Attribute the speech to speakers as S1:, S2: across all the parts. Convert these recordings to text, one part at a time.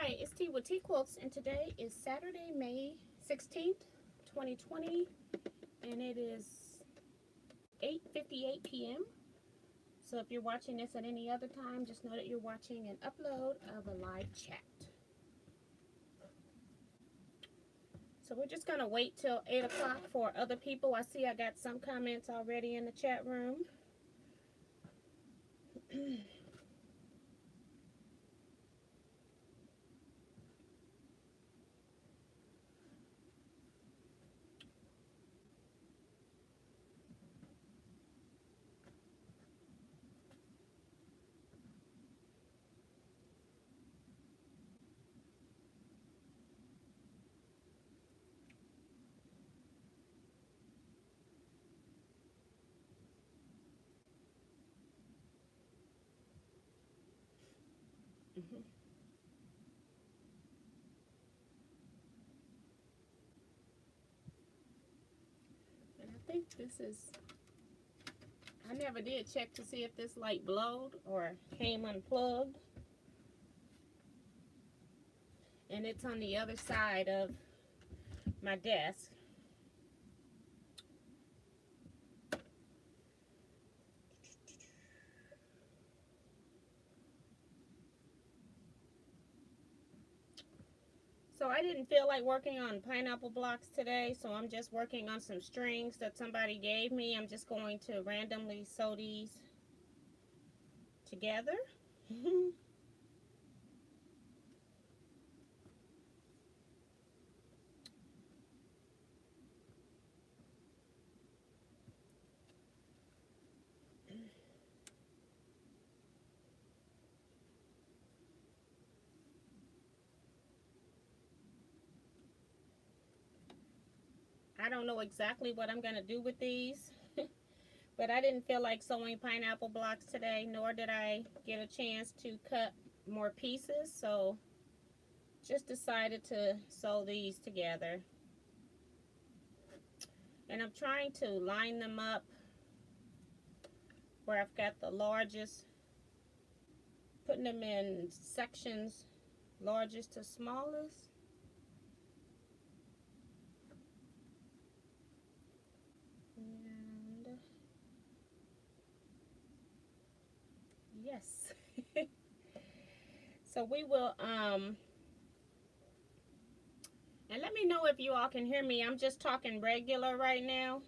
S1: Hi, it's T with Teaquilts, and today is Saturday, May 16th, 2020, and it is 8:58 p.m. So if you're watching this at any other time, just know that you're watching an upload of a live chat. So we're just going to wait till 8 o'clock for other people. I see I got some comments already in the chat room. And I think this is, I never did check to see if this light blowed or came unplugged. And it's on the other side of my desk. So I didn't feel like working on pineapple blocks today, so I'm just working on some strings that somebody gave me. I'm just going to randomly sew these together. I don't know exactly what I'm going to do with these, but I didn't feel like sewing pineapple blocks today, nor did I get a chance to cut more pieces, so just decided to sew these together. And I'm trying to line them up where I've got the largest, putting them in sections, largest to smallest. And yes. So we will, and let me know if you all can hear me. I'm just talking regular right now.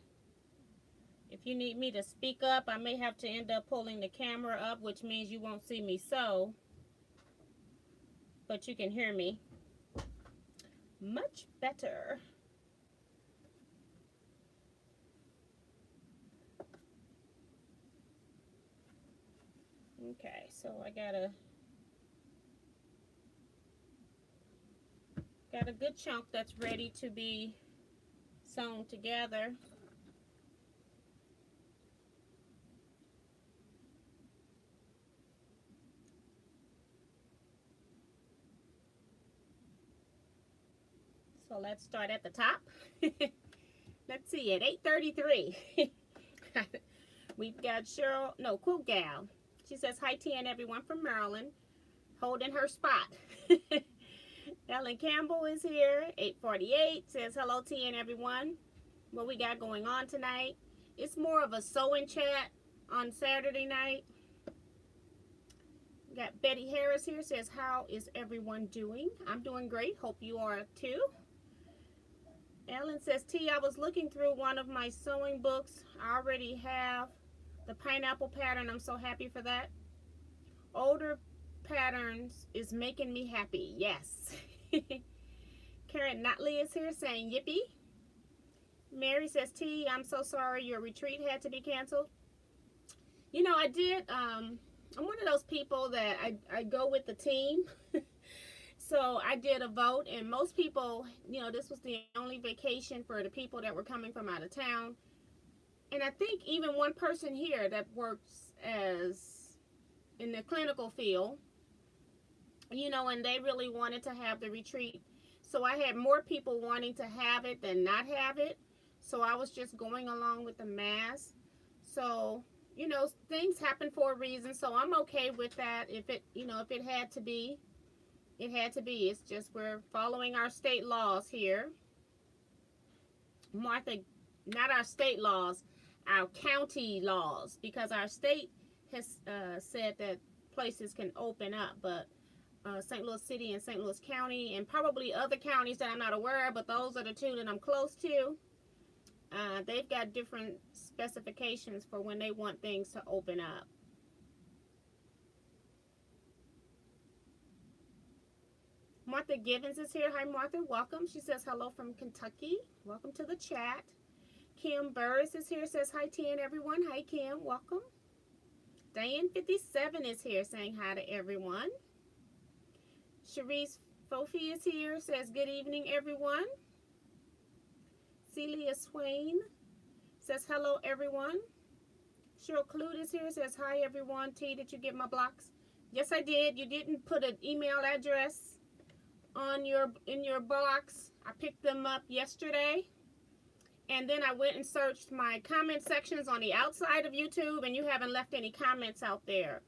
S1: If you need me to speak up, I may have to end up pulling the camera up, which means you won't see me sew, but you can hear me much better. Okay, so I got a good chunk that's ready to be sewn together. So let's start at the top. Let's see, at 8:33, we've got Quilt Gal. She says, hi, T and everyone from Maryland, holding her spot. Ellen Campbell is here, 8:48, says, hello, T and everyone. What we got going on tonight? It's more of a sewing chat on Saturday night. We got Betty Harris here, says, how is everyone doing? I'm doing great. Hope you are too. Ellen says, T, I was looking through one of my sewing books. I already have the pineapple pattern. I'm so happy for that. Older patterns is making me happy. Yes. Karen Notley is here saying, yippee. Mary says, T, I'm so sorry your retreat had to be canceled. You know, I did, I'm one of those people that I go with the team. So I did a vote, and most people, you know, this was the only vacation for the people that were coming from out of town. And I think even one person here that works as in the clinical field, you know, and they really wanted to have the retreat. So I had more people wanting to have it than not have it. So I was just going along with the mass. So, you know, things happen for a reason. So I'm okay with that if it, you know, if it had to be. It had to be. It's just we're following our state laws here. Martha, not our state laws, our county laws, because our state has said that places can open up, but St. Louis City and St. Louis County, and probably other counties that I'm not aware of, but those are the two that I'm close to. They've got different specifications for when they want things to open up. Martha Givens is here. Hi, Martha. Welcome. She says hello from Kentucky. Welcome to the chat. Kim Burris is here. Says hi, T, and everyone. Hi, Kim. Welcome. Diane 57 is here saying hi to everyone. Cherise Fofi is here. Says good evening, everyone. Celia Swain says hello, everyone. Cheryl Clute is here. Says hi, everyone. T, did you get my blocks? Yes, I did. You didn't put an email address on in your box. I picked them up yesterday, and then I went and searched my comment sections on the outside of YouTube, and you haven't left any comments out there,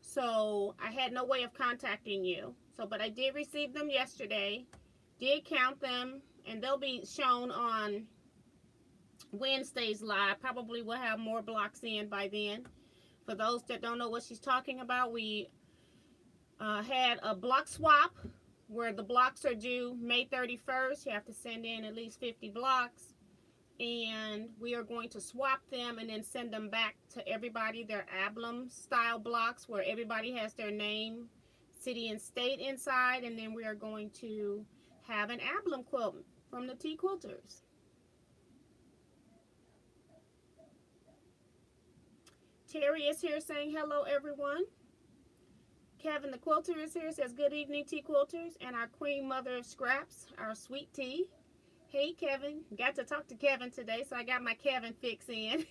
S1: so I had no way of contacting you. So but I did receive them yesterday, did count them, and they'll be shown on Wednesday's live. Probably will have more blocks in by then. For those that don't know what she's talking about, we had a block swap where the blocks are due May 31st. You have to send in at least 50 blocks, and we are going to swap them and then send them back to everybody. Their album style blocks where everybody has their name, city, and state inside, and then we are going to have an album quilt from the Teaquilters. Terry is here saying hello, everyone. Kevin the Quilter is here, says good evening, Teaquilters, and our Queen Mother of Scraps, our sweet tea. Hey, Kevin. Got to talk to Kevin today, so I got my Kevin fix in.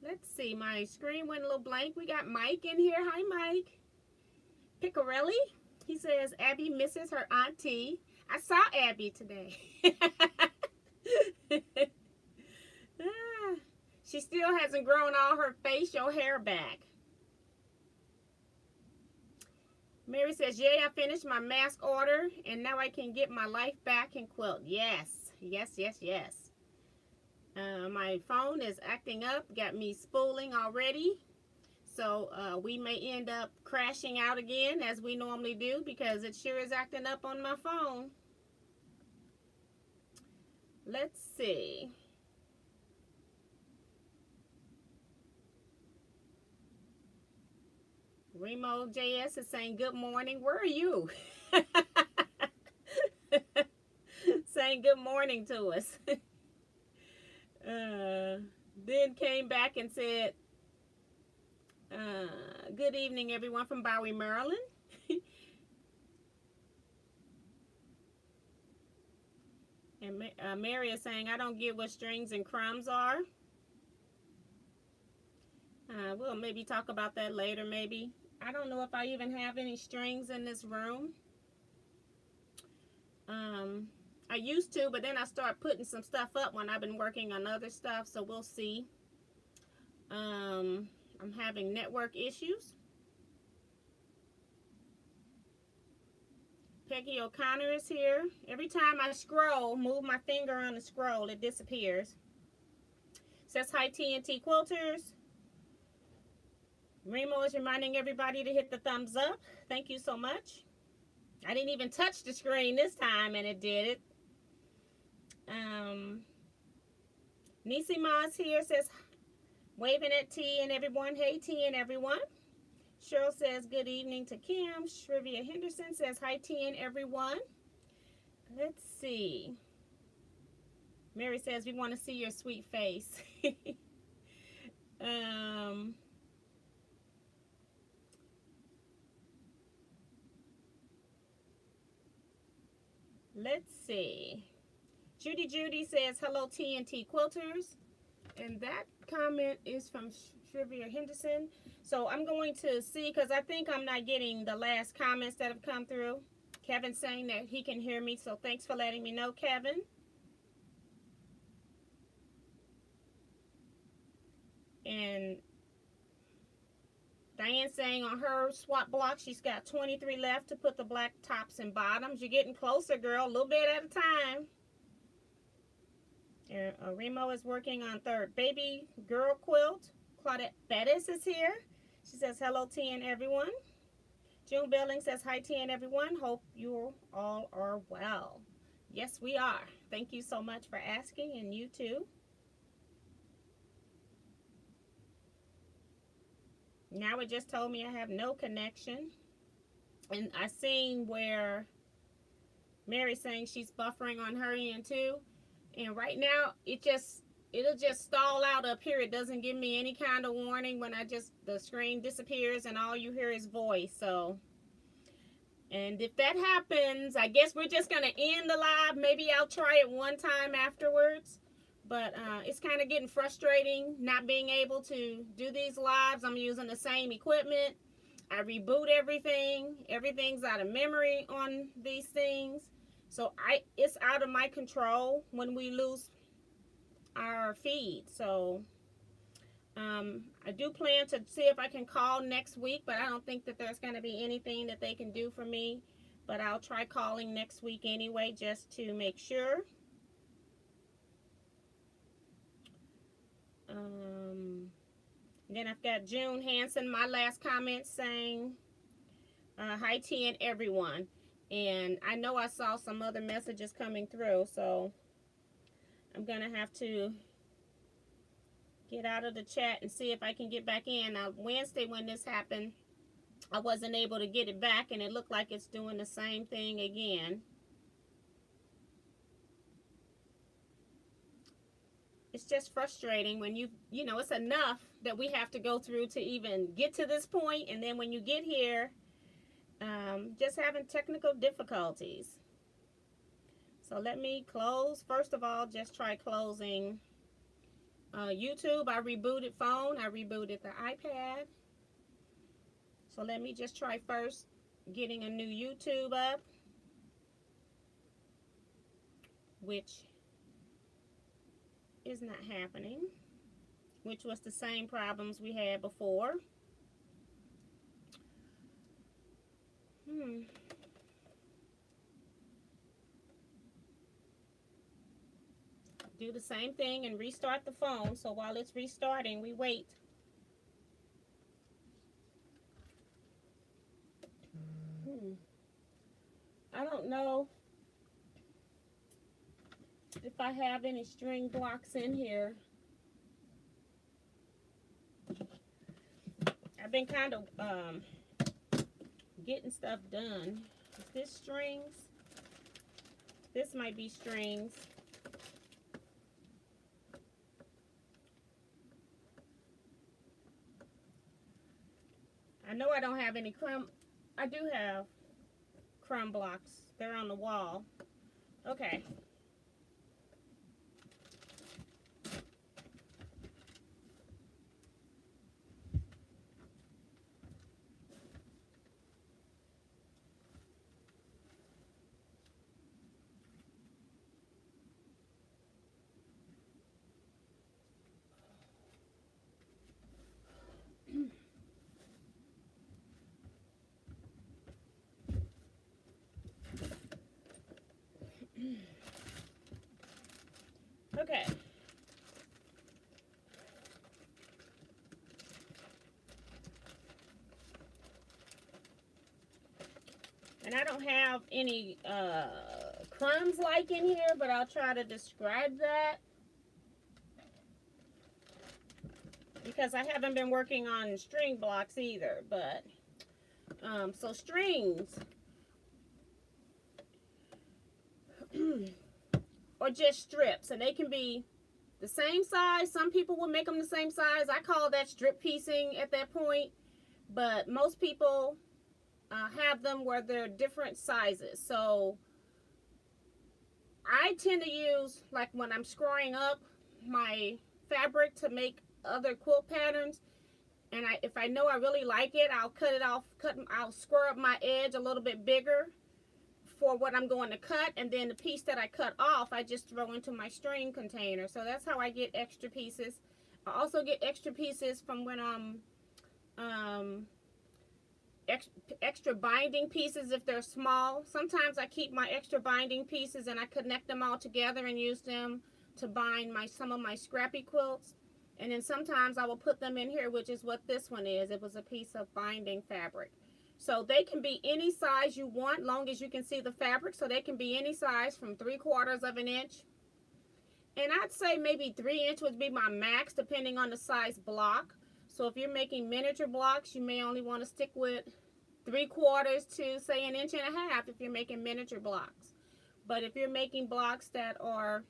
S1: Let's see, my screen went a little blank. We got Mike in here. Hi, Mike. Picarelli, he says Abby misses her auntie. I saw Abby today. She still hasn't grown all her facial hair back. Mary says, yay, I finished my mask order, and now I can get my life back and quilt. Yes, yes, yes, yes. My phone is acting up, got me spooling already. So we may end up crashing out again as we normally do because it sure is acting up on my phone. Let's see. Remo JS is saying good morning. Where are you? Saying good morning to us. Then came back and said, good evening, everyone from Bowie, Maryland. And Mary is saying, I don't get what strings and crumbs are. We'll maybe talk about that later, maybe. I don't know if I even have any strings in this room. I used to, but then I start putting some stuff up when I've been working on other stuff, so we'll see. I'm having network issues. Peggy O'Connor is here. Every time I scroll, move my finger on the scroll, it disappears. Says hi, TNT Quilters. Remo is reminding everybody to hit the thumbs up. Thank you so much. I didn't even touch the screen this time, and it did it. Nisi Maz here says, waving at T and everyone. Hey, T and everyone. Cheryl says, good evening to Kim. Shrivia Henderson says, hi, T and everyone. Let's see. Mary says, we want to see your sweet face. Let's see. Judy says, hello, TNT Quilters. And that comment is from Shrivia Henderson. So I'm going to see, because I think I'm not getting the last comments that have come through. Kevin's saying that he can hear me, so thanks for letting me know, Kevin. And Diane's saying on her swap block, she's got 23 left to put the black tops and bottoms. You're getting closer, girl, a little bit at a time. Remo is working on third baby girl quilt. Claudette Bettis is here. She says, hello, T and everyone. June Belling says, hi, T and everyone. Hope you all are well. Yes, we are. Thank you so much for asking, and you too. Now it just told me I have no connection. And I seen where Mary's saying she's buffering on her end too. And right now it'll just stall out up here. It doesn't give me any kind of warning when the screen disappears and all you hear is voice. So, and if that happens, I guess we're just gonna end the live. Maybe I'll try it one time afterwards. But it's kind of getting frustrating not being able to do these lives. I'm using the same equipment. I reboot everything. Everything's out of memory on these things. So it's out of my control when we lose our feed. So I do plan to see if I can call next week, but I don't think that there's going to be anything that they can do for me. But I'll try calling next week anyway, just to make sure. Then I've got June Hanson, my last comment, saying, hi T and everyone. And I know I saw some other messages coming through, so I'm going to have to get out of the chat and see if I can get back in. Now, Wednesday when this happened, I wasn't able to get it back, and it looked like it's doing the same thing again. It's just frustrating when you know, it's enough that we have to go through to even get to this point, and then when you get here, just having technical difficulties. So let me close. First of all, just try closing YouTube. I rebooted phone. I rebooted the iPad. So let me just try first getting a new YouTube up, which is not happening, which was the same problems we had before. Do the same thing and restart the phone. So while it's restarting, we wait. I don't know if I have any string blocks in here. I've been kind of getting stuff done. Is this strings? This might be strings. I know I don't have any crumb. I do have crumb blocks. They're on the wall. Okay. Okay. And I don't have any crumbs like in here, but I'll try to describe that. Because I haven't been working on string blocks either, but so strings or just strips, and they can be the same size. Some people will make them the same size. I call that strip piecing at that point, but most people have them where they're different sizes. So I tend to use, like when I'm screwing up my fabric to make other quilt patterns, and if I know I really like it, I'll cut it off, I'll square up my edge a little bit bigger for what I'm going to cut, and then the piece that I cut off, I just throw into my string container. So that's how I get extra pieces. I also get extra pieces from when I'm extra binding pieces if they're small. Sometimes I keep my extra binding pieces and I connect them all together and use them to bind some of my scrappy quilts. And then sometimes I will put them in here, which is what this one is. It was a piece of binding fabric. So they can be any size you want, long as you can see the fabric. So they can be any size from 3/4 of an inch. And I'd say maybe 3 inch would be my max, depending on the size block. So if you're making miniature blocks, you may only want to stick with 3/4 to say 1.5 inches if you're making miniature blocks. But if you're making blocks that are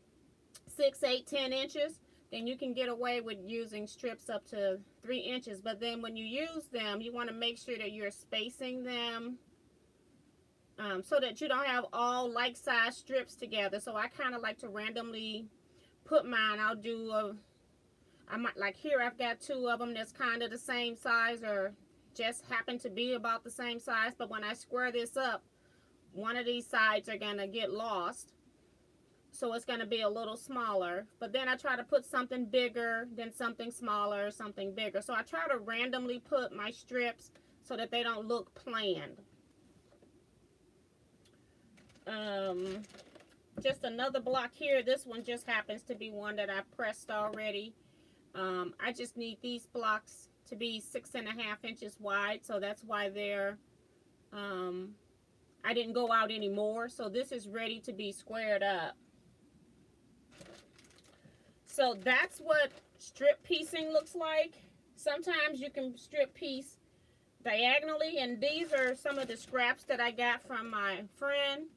S1: 6, 8, 10 inches, then you can get away with using strips up to 3 inches. But then when you use them, you want to make sure that you're spacing them so that you don't have all like size strips together. So I kind of like to randomly put mine. I might, like here I've got 2 of them that's kind of the same size or just happen to be about the same size. But when I square this up, one of these sides are going to get lost. So it's going to be a little smaller. But then I try to put something bigger, then something smaller, something bigger. So I try to randomly put my strips so that they don't look planned. Just another block here. This one just happens to be one that I pressed already. I just need these blocks to be 6.5 inches wide. So that's why they're, I didn't go out anymore. So this is ready to be squared up. So that's what strip piecing looks like. Sometimes you can strip piece diagonally, and these are some of the scraps that I got from my friend.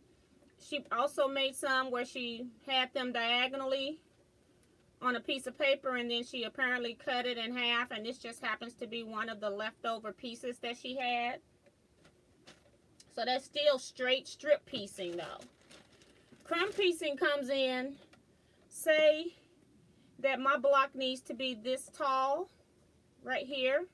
S1: She also made some where she had them diagonally on a piece of paper, and then she apparently cut it in half, and this just happens to be one of the leftover pieces that she had. So that's still straight strip piecing though. Crumb piecing comes in, say that my block needs to be this tall right here.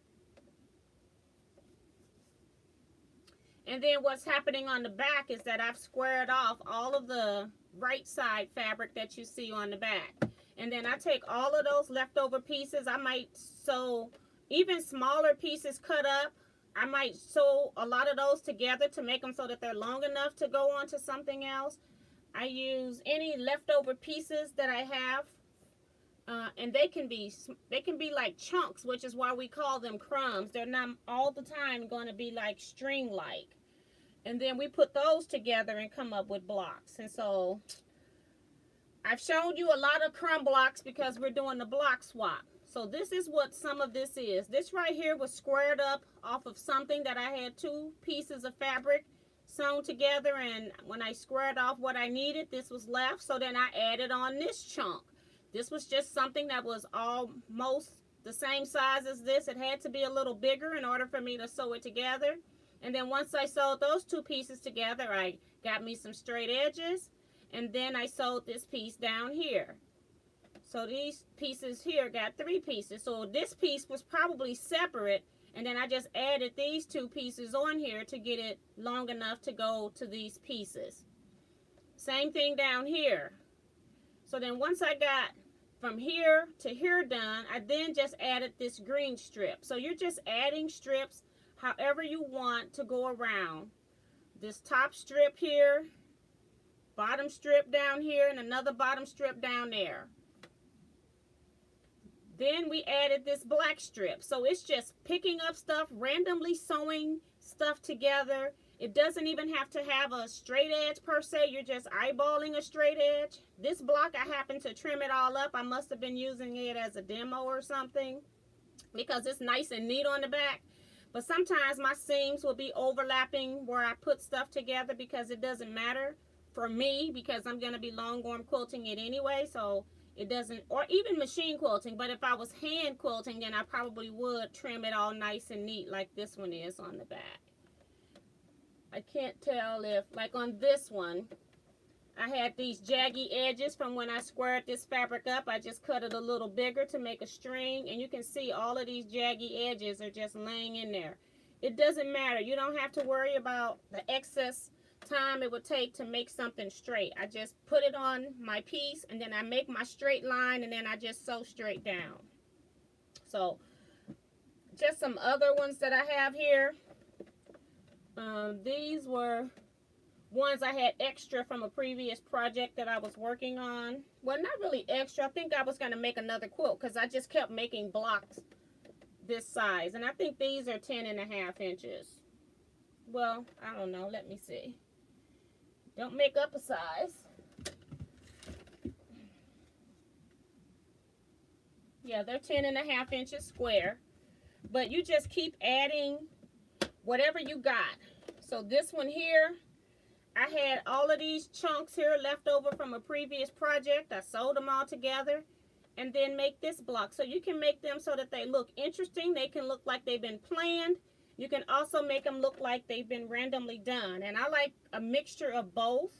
S1: And then what's happening on the back is that I've squared off all of the right side fabric that you see on the back. And then I take all of those leftover pieces. I might sew even smaller pieces cut up. I might sew a lot of those together to make them so that they're long enough to go on to something else. I use any leftover pieces that I have. And they can be like chunks, which is why we call them crumbs. They're not all the time going to be like string-like. And then we put those together and come up with blocks. And so I've shown you a lot of crumb blocks because we're doing the block swap. So this is what some of this is. This right here was squared up off of something that I had 2 pieces of fabric sewn together. And when I squared off what I needed, this was left. So then I added on this chunk. This was just something that was almost the same size as this. It had to be a little bigger in order for me to sew it together. And then once I sewed those 2 pieces together, I got me some straight edges. And then I sewed this piece down here. So these pieces here got 3 pieces. So this piece was probably separate. And then I just added these 2 pieces on here to get it long enough to go to these pieces. Same thing down here. So then once I got from here to here done, I then just added this green strip. So you're just adding strips however you want to go around. This top strip here, bottom strip down here, and another bottom strip down there. Then we added this black strip. So it's just picking up stuff, randomly sewing stuff together. It doesn't even have to have a straight edge per se. You're just eyeballing a straight edge. This block, I happened to trim it all up. I must have been using it as a demo or something because it's nice and neat on the back. But sometimes my seams will be overlapping where I put stuff together because it doesn't matter for me because I'm going to be long arm quilting it anyway. So it doesn't, or even machine quilting. But if I was hand quilting, then I probably would trim it all nice and neat like this one is on the back. I can't tell if, like on this one, I had these jaggy edges from when I squared this fabric up. I just cut it a little bigger to make a string. And you can see all of these jaggy edges are just laying in there. It doesn't matter. You don't have to worry about the excess time it would take to make something straight. I just put it on my piece and then I make my straight line and then I just sew straight down. So just some other ones that I have here. These were ones I had extra from a previous project that I was working on. Well, not really extra. I think I was going to make another quilt because I just kept making blocks this size. And I think these are 10.5 inches. Well, I don't know. Let me see. Don't make up a size. Yeah, they're 10.5 inches square. But you just keep adding whatever you got. So this one here, I had all of these chunks here left over from a previous project. I sewed them all together and then make this block. So you can make them so that they look interesting. They can look like they've been planned. You can also make them look like they've been randomly done. And I like a mixture of both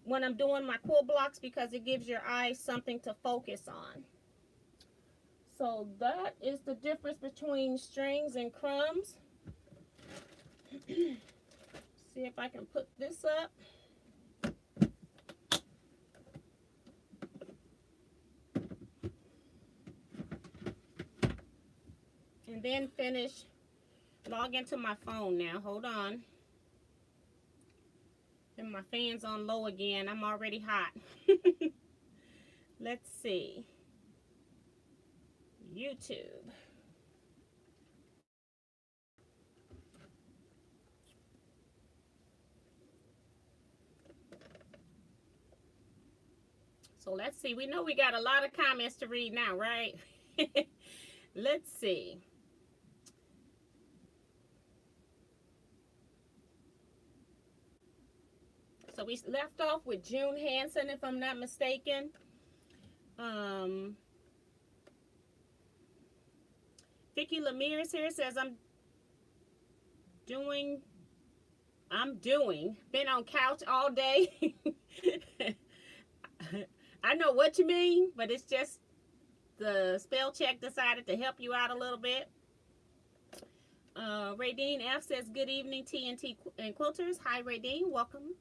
S1: when I'm doing my quilt blocks because it gives your eyes something to focus on. So that is the difference between strings and crumbs. See if I can put this up. And then finish. Log into my phone now. Hold on. And my fan's on low again. I'm already hot. Let's see. YouTube. So let's see. We know we got a lot of comments to read now, right? Let's see. So we left off with June Hansen, if I'm not mistaken. Vicky Lemire here says, been on couch all day. I know what you mean, but it's just the spell check decided to help you out a little bit. Radine F says, good evening, TNT and Quilters. Hi, Radine. Welcome.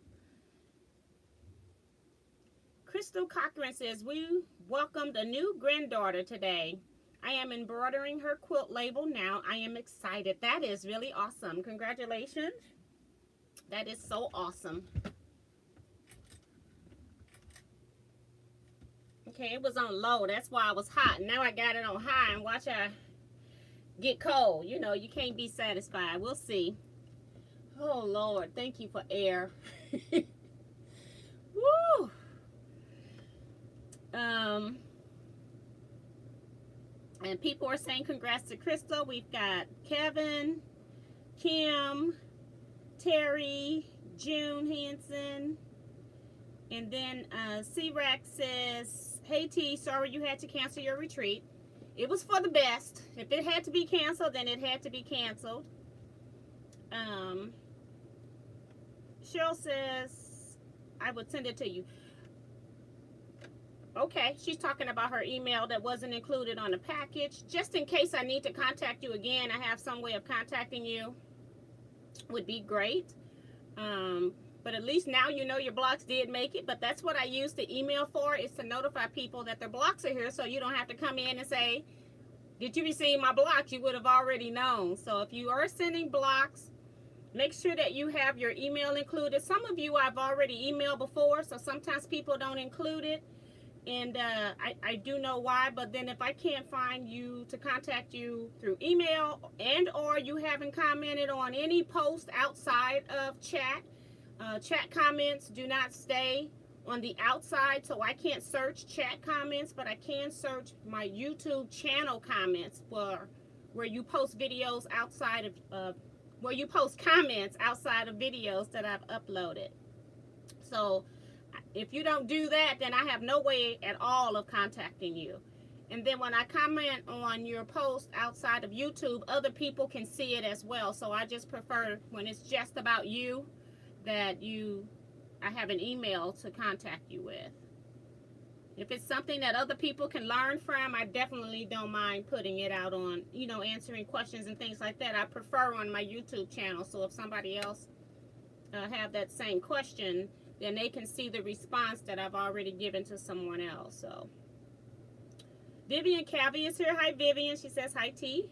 S1: Crystal Cochran says, we welcomed a new granddaughter today. I am embroidering her quilt label now. I am excited. That is really awesome. Congratulations. That is so awesome. Okay, it was on low. That's why I was hot. Now I got it on high and watch I get cold. You know, you can't be satisfied. We'll see. Oh, Lord. Thank you for air. Woo! And people are saying congrats to Crystal. We've got Kevin, Kim, Terry, June Hansen, and then C-Rack says, hey T, sorry you had to cancel your retreat. It was for the best. If it had to be canceled, then it had to be canceled. Cheryl says, I would send it to you. Okay, she's talking about her email that wasn't included on the package. Just in case I need to contact you again, I have some way of contacting you. Would be great. But at least now you know your blocks did make it. But that's what I use the email for, is to notify people that their blocks are here, so you don't have to come in and say, did you receive my blocks? You would have already known. So if you are sending blocks, make sure that you have your email included. Some of you I've already emailed before, so sometimes people don't include it. And I do know why, but then if I can't find you to contact you through email, and or you haven't commented on any post outside of chat, chat comments do not stay on the outside, so I can't search chat comments, but I can search my YouTube channel comments for where you post videos outside of, where you post comments outside of videos that I've uploaded. So if you don't do that, then I have no way at all of contacting you. And then when I comment on your post outside of YouTube, other people can see it as well. So I just prefer when it's just about you that I have an email to contact you with. If it's something that other people can learn from, I definitely don't mind putting it out on, you know, answering questions and things like that. I prefer on my YouTube channel. So if somebody else have that same question, then they can see the response that I've already given to someone else. So Vivian Cavey is here. Hi, Vivian. She says hi, T.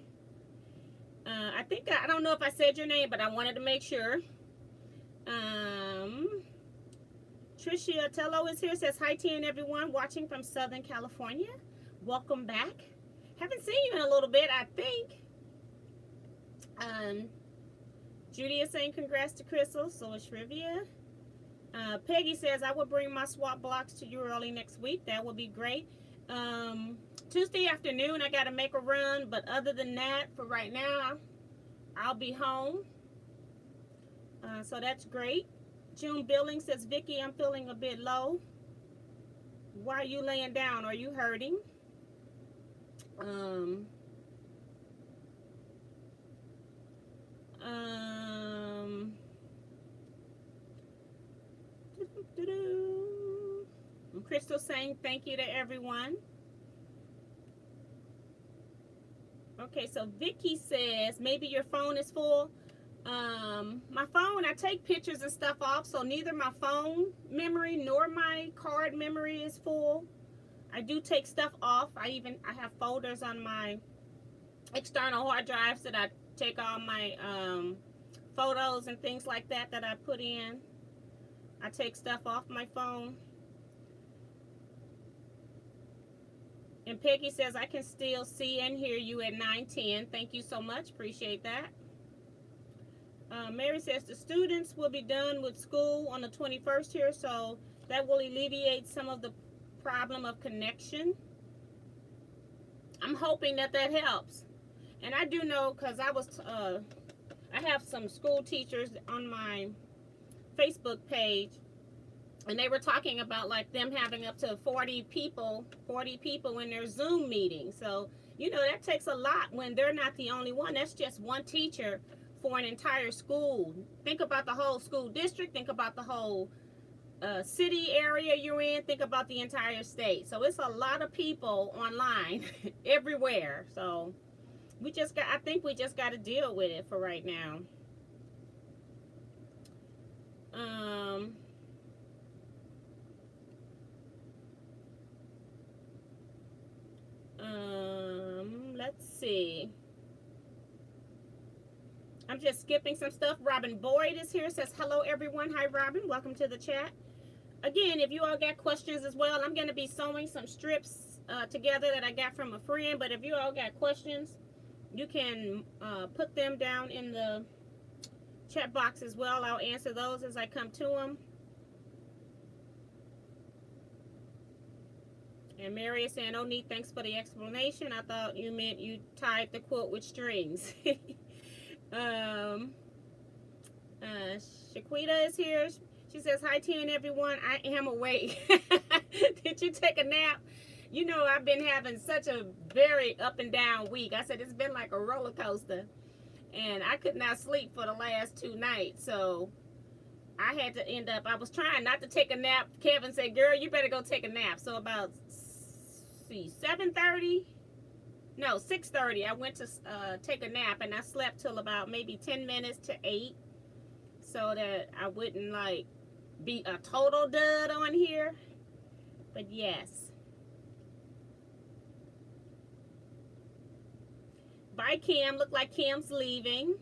S1: I don't know if I said your name, but I wanted to make sure. Tricia Tello is here. Says hi, T, and everyone watching from Southern California. Welcome back. Haven't seen you in a little bit, I think. Judy is saying congrats to Crystal. So is Shrivia. Peggy says I will bring my swap blocks to you early next week. That would be great. Tuesday afternoon, I got to make a run. But other than that, for right now, I'll be home. So that's great. June Billing says, Vicki, I'm feeling a bit low. Why are you laying down? Are you hurting? Crystal saying thank you to everyone. Okay, so Vicky says maybe your phone is full. My phone, I take pictures and stuff off, so neither my phone memory nor my card memory is full. I do take stuff off. I have folders on my external hard drives that I take all my photos and things like that I put in. I take stuff off my phone. And Peggy says, I can still see and hear you at 9:10. Thank you so much. Appreciate that. Mary says, the students will be done with school on the 21st here, so that will alleviate some of the problem of connection. I'm hoping that helps. And I do know, because I have some school teachers on my Facebook page, and they were talking about like them having up to 40 people in their Zoom meeting. So, you know, that takes a lot when they're not the only one. That's just one teacher for an entire school. Think about the whole school district. Think about the whole city area you're in. Think about the entire state. So it's a lot of people online everywhere. So I think we just got to deal with it for right now. Let's see. I'm just skipping some stuff. Robin Boyd is here. Says hello everyone. Hi Robin. Welcome to the chat. Again, if you all got questions as well, I'm going to be sewing some strips together that I got from a friend. But if you all got questions, you can put them down in the chat box as well. I'll answer those as I come to them. And Mary is saying, oh, neat, thanks for the explanation. I thought you meant you tied the quilt with strings. Shaquita is here. She says, hi, T and everyone. I am awake. Did you take a nap? You know, I've been having such a very up and down week. I said, it's been like a roller coaster. And I could not sleep for the last 2 nights. So I had to end up, I was trying not to take a nap. Kevin said, girl, you better go take a nap. So about 6:30, I went to take a nap, and I slept till about maybe 10 minutes to 8, so that I wouldn't like be a total dud on here. But yes. Bye, Kim. Look like Kim's leaving.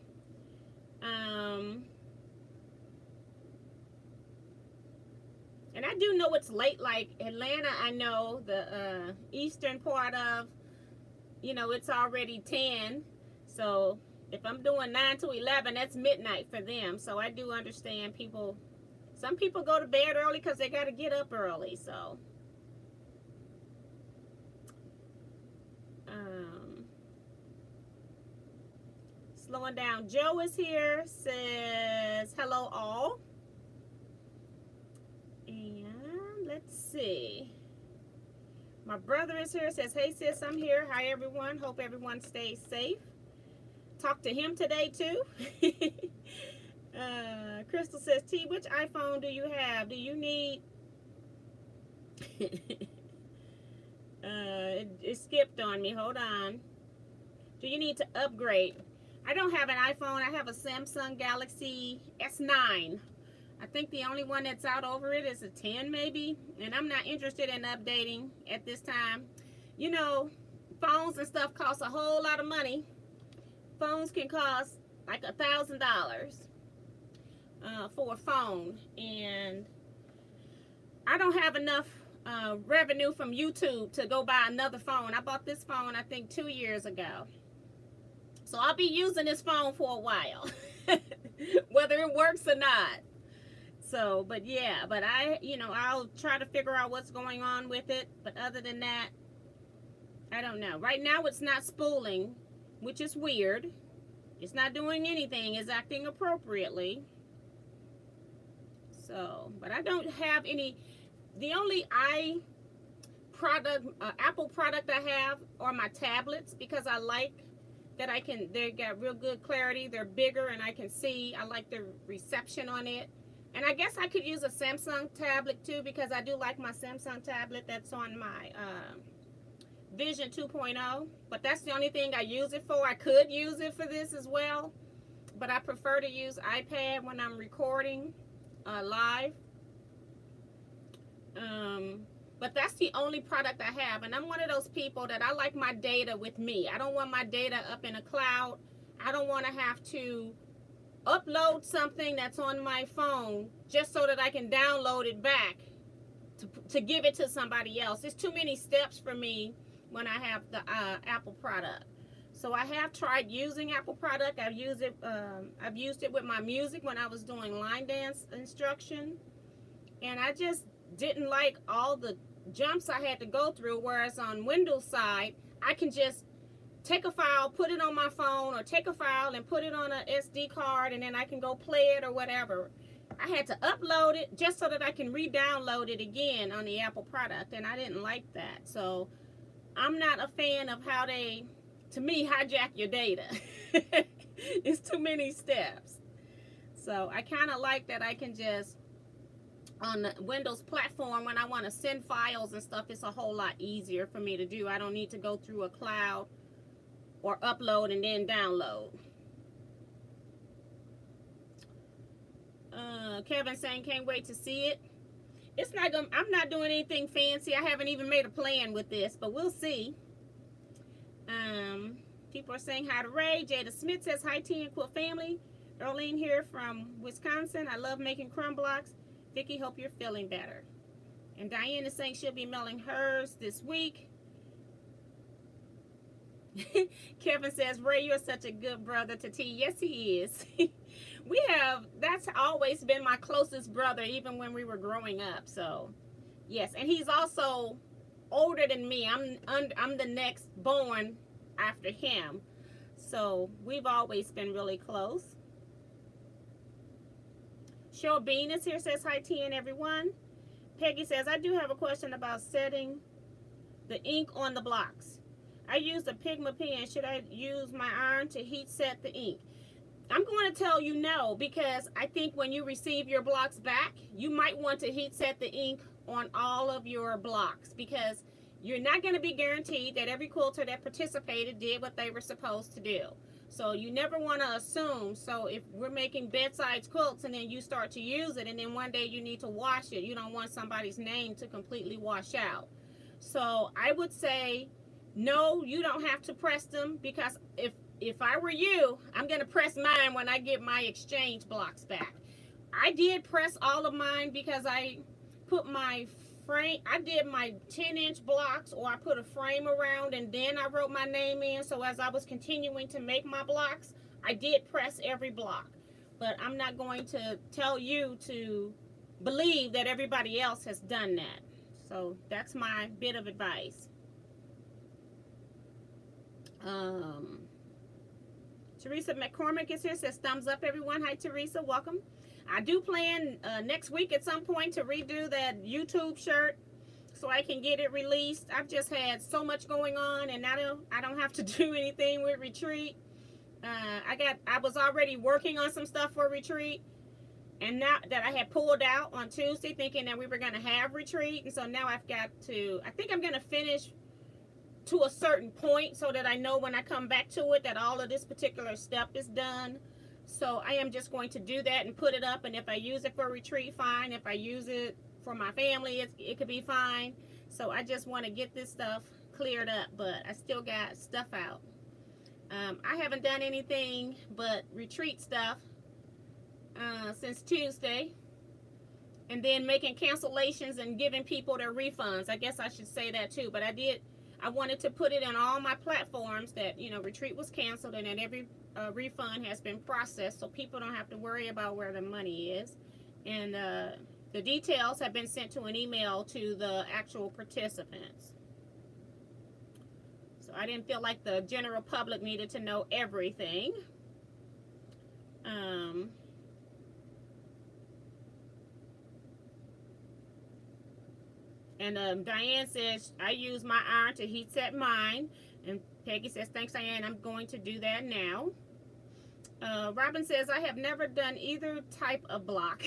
S1: And I do know it's late, like Atlanta, I know the eastern part of, you know, it's already 10. So if I'm doing 9 to 11, that's midnight for them. So I do understand people, some people go to bed early because they got to get up early. So, slowing down. Joe is here, says hello all. And let's see. My brother is here, says, hey sis, I'm here. Hi everyone. Hope everyone stays safe. Talk to him today too. Crystal says, T, which iPhone do you have? Do you need... it skipped on me. Hold on. Do you need to upgrade? I don't have an iPhone. I have a Samsung Galaxy S9. I think the only one that's out over it is a 10 maybe. And I'm not interested in updating at this time. You know, phones and stuff cost a whole lot of money. Phones can cost like $1,000 for a phone, and I don't have enough revenue from YouTube to go buy another phone. I bought this phone, I think, 2 years ago. So I'll be using this phone for a while, whether it works or not. So, but yeah, but I'll try to figure out what's going on with it. But other than that, I don't know. Right now it's not spooling, which is weird. It's not doing anything. It's acting appropriately. So, but I don't have any. The only Apple product I have are my tablets, because I like that they got real good clarity. They're bigger and I can see. I like the reception on it. And I guess I could use a Samsung tablet too, because I do like my Samsung tablet that's on my Vision 2.0. But that's the only thing I use it for. I could use it for this as well, but I prefer to use iPad when I'm recording live. But that's the only product I have. And I'm one of those people that I like my data with me. I don't want my data up in a cloud. I don't want to have to upload something that's on my phone just so that I can download it back to give it to somebody else. It's too many steps for me when I have the Apple product. So I have tried using Apple product. I've used it with my music when I was doing line dance instruction, and I just didn't like all the jumps I had to go through. Whereas on Windows side, I can just take a file, put it on my phone, or take a file and put it on an SD card, and then I can go play it or whatever. I had to upload it just so that I can re-download it again on the Apple product, and I didn't like that. So I'm not a fan of how they, to me, hijack your data. It's too many steps. So I kind of like that I can just, on the Windows platform, when I want to send files and stuff, it's a whole lot easier for me to do. I don't need to go through a cloud or upload and then download. Kevin saying can't wait to see it. It's not gonna, I'm not doing anything fancy. I haven't even made a plan with this, but we'll see. People are saying hi to Ray. Jada Smith says hi, Tea and Quilt family. Earlene here from Wisconsin. I love making crumb blocks. Vicky, hope you're feeling better. And Diane is saying she'll be mailing hers this week. Kevin says, Ray, you're such a good brother to T. Yes, he is. That's always been my closest brother, even when we were growing up. So, yes. And he's also older than me. I'm the next born after him. So, we've always been really close. Cheryl Bean is here, says hi, T and everyone. Peggy says, I do have a question about setting the ink on the blocks. I used a Pigma pen. Should I use my iron to heat set the ink? I'm going to tell you no, because I think when you receive your blocks back, you might want to heat set the ink on all of your blocks, because you're not going to be guaranteed that every quilter that participated did what they were supposed to do. So you never want to assume. So if we're making bedsides quilts and then you start to use it and then one day you need to wash it, you don't want somebody's name to completely wash out. So I would say, no, you don't have to press them, because if I were you, I'm going to press mine when I get my exchange blocks back. I did press all of mine because I put my frame, I did my 10-inch blocks, or I put a frame around and then I wrote my name in. So as I was continuing to make my blocks, I did press every block. But I'm not going to tell you to believe that everybody else has done that. So that's my bit of advice. Teresa McCormick is here, says thumbs up everyone. Hi Teresa, welcome. I do plan next week at some point to redo that YouTube shirt so I can get it released. I've just had so much going on, and now I don't have to do anything with retreat. I was already working on some stuff for retreat, and now that I had pulled out on Tuesday thinking that we were going to have retreat, and so now I've got to, I think I'm going to finish to a certain point so that I know when I come back to it that all of this particular step is done. So I am just going to do that and put it up, and if I use it for retreat, fine. If I use it for my family, it could be fine. So I just want to get this stuff cleared up, but I still got stuff out. I haven't done anything but retreat stuff since Tuesday, and then making cancellations and giving people their refunds. I guess I should say that too, but I wanted to put it in all my platforms that, you know, retreat was canceled and that every refund has been processed, so people don't have to worry about where the money is. And the details have been sent to an email to the actual participants. So I didn't feel like the general public needed to know everything. And Diane says, I use my iron to heat set mine. And Peggy says, thanks, Diane. I'm going to do that now. Robin says, I have never done either type of block.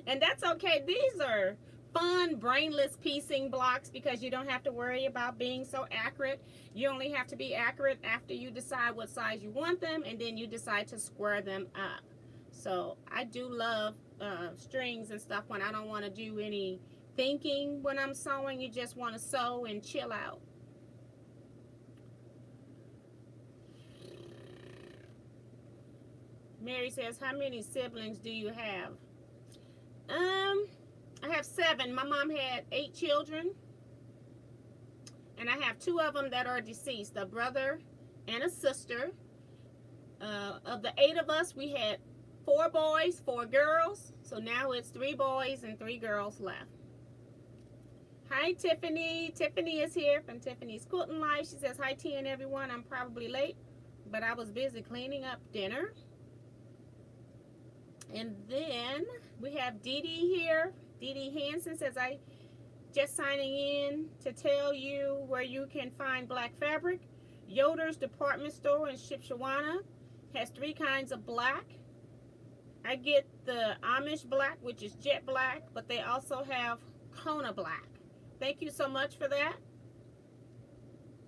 S1: And that's okay. These are fun, brainless piecing blocks because you don't have to worry about being so accurate. You only have to be accurate after you decide what size you want them, and then you decide to square them up. So I do love strings and stuff when I don't want to do any thinking when I'm sewing. You just want to sew and chill out. Mary says, how many siblings do you have? I have 7. My mom had 8 children, and I have 2 of them that are deceased, a brother and a sister. Of the 8 of us, we had 4 boys, 4 girls, so now it's 3 boys and 3 girls left. Hi, Tiffany. Tiffany is here from Tiffany's Quilting Life. She says, hi, T and everyone. I'm probably late, but I was busy cleaning up dinner. And then we have Dee Dee here. Dee Dee Hansen says, I just signing in to tell you where you can find black fabric. Yoder's department store in Teajuana has 3 kinds of black. I get the Amish black, which is jet black, but they also have Kona black. Thank you so much for that,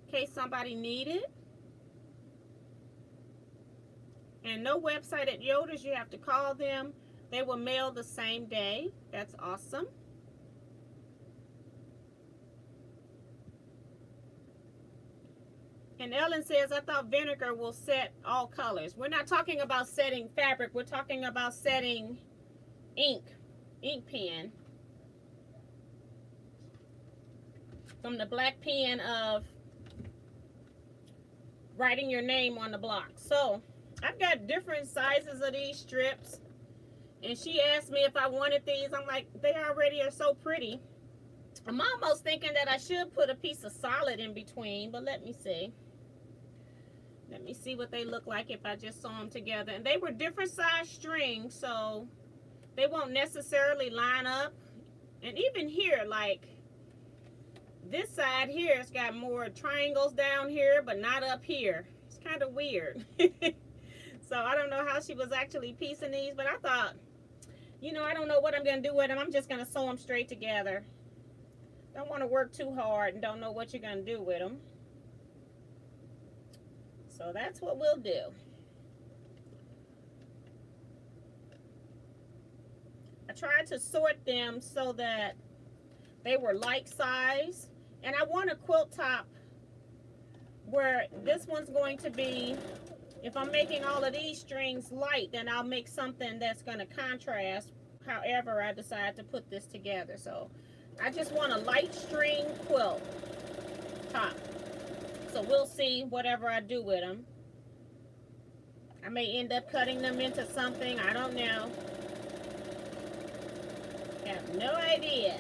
S1: in case somebody needed. And no website at Yoder's. You have to call them. They will mail the same day. That's awesome. And Ellen says, I thought vinegar will set all colors. We're not talking about setting fabric. We're talking about setting ink pen. From the black pen of writing your name on the block. So I've got different sizes of these strips, and she asked me if I wanted these. I'm like, they already are so pretty. I'm almost thinking that I should put a piece of solid in between, but let me see. Let me see what they look like if I just sew them together. And they were different size strings, so they won't necessarily line up. And even here, like this side here, it's got more triangles down here, but not up here. It's kind of weird. So I don't know how she was actually piecing these, but I thought, you know, I don't know what I'm going to do with them. I'm just going to sew them straight together. Don't want to work too hard and don't know what you're going to do with them. So that's what we'll do. I tried to sort them so that they were like size. And I want a quilt top where this one's going to be, if I'm making all of these strings light, then I'll make something that's going to contrast however I decide to put this together. So I just want a light string quilt top. So we'll see whatever I do with them. I may end up cutting them into something. I don't know. Have no idea.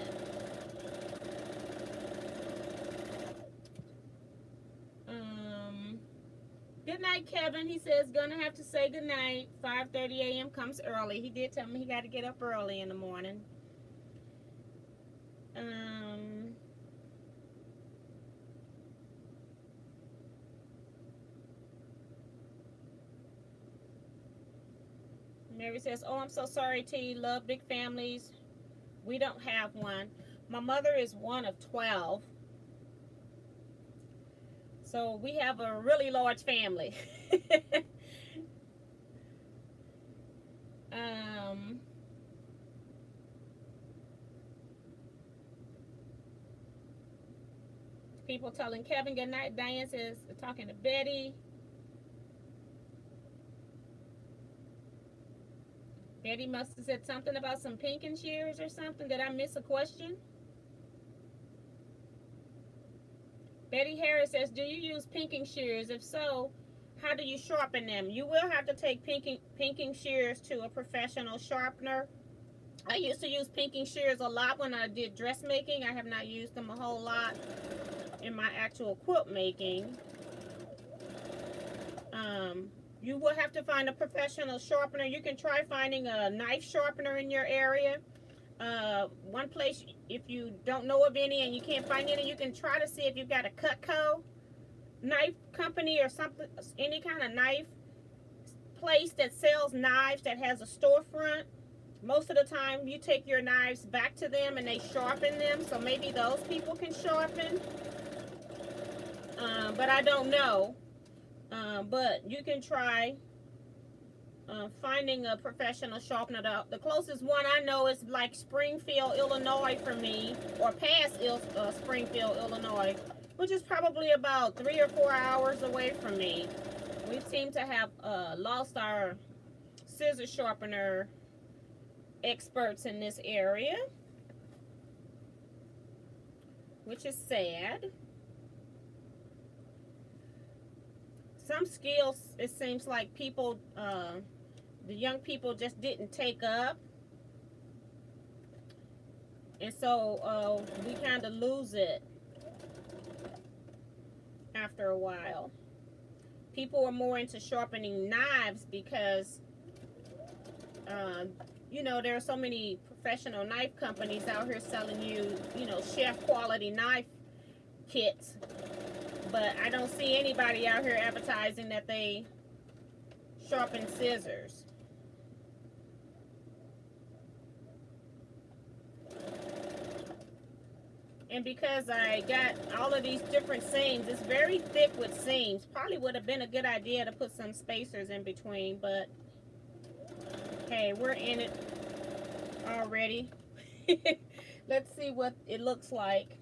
S1: Good night, Kevin. He says, gonna have to say good night. 5:30 a.m. comes early. He did tell me he got to get up early in the morning. Mary says, oh, I'm so sorry, T. Love big families. We don't have one. My mother is one of 12. So we have a really large family. people telling Kevin good night. Diane says, talking to Betty. Betty must have said something about some pinking shears or something. Did I miss a question? Betty Harris says, do you use pinking shears? If so, how do you sharpen them? You will have to take pinking shears to a professional sharpener. I used to use pinking shears a lot when I did dressmaking. I have not used them a whole lot in my actual quilt making. You will have to find a professional sharpener. You can try finding a knife sharpener in your area. One place, if you don't know of any and you can't find any, you can try to see if you've got a Cutco knife company or something, any kind of knife place that sells knives that has a storefront. Most of the time you take your knives back to them and they sharpen them, so maybe those people can sharpen, but I don't know. But you can try finding a professional sharpener. The closest one I know is like Springfield, Illinois for me, or past Springfield, Illinois, which is probably about 3 or 4 hours away from me. We seem to have lost our scissor sharpener experts in this area, which is sad. Some skills, it seems like people, the young people just didn't take up, and so we kind of lose it after a while. People are more into sharpening knives because you know, there are so many professional knife companies out here selling you, you know, chef quality knife kits. But I don't see anybody out here advertising that they sharpen scissors. And because I got all of these different seams, it's very thick with seams. Probably would have been a good idea to put some spacers in between, but hey, we're in it already. Let's see what it looks like.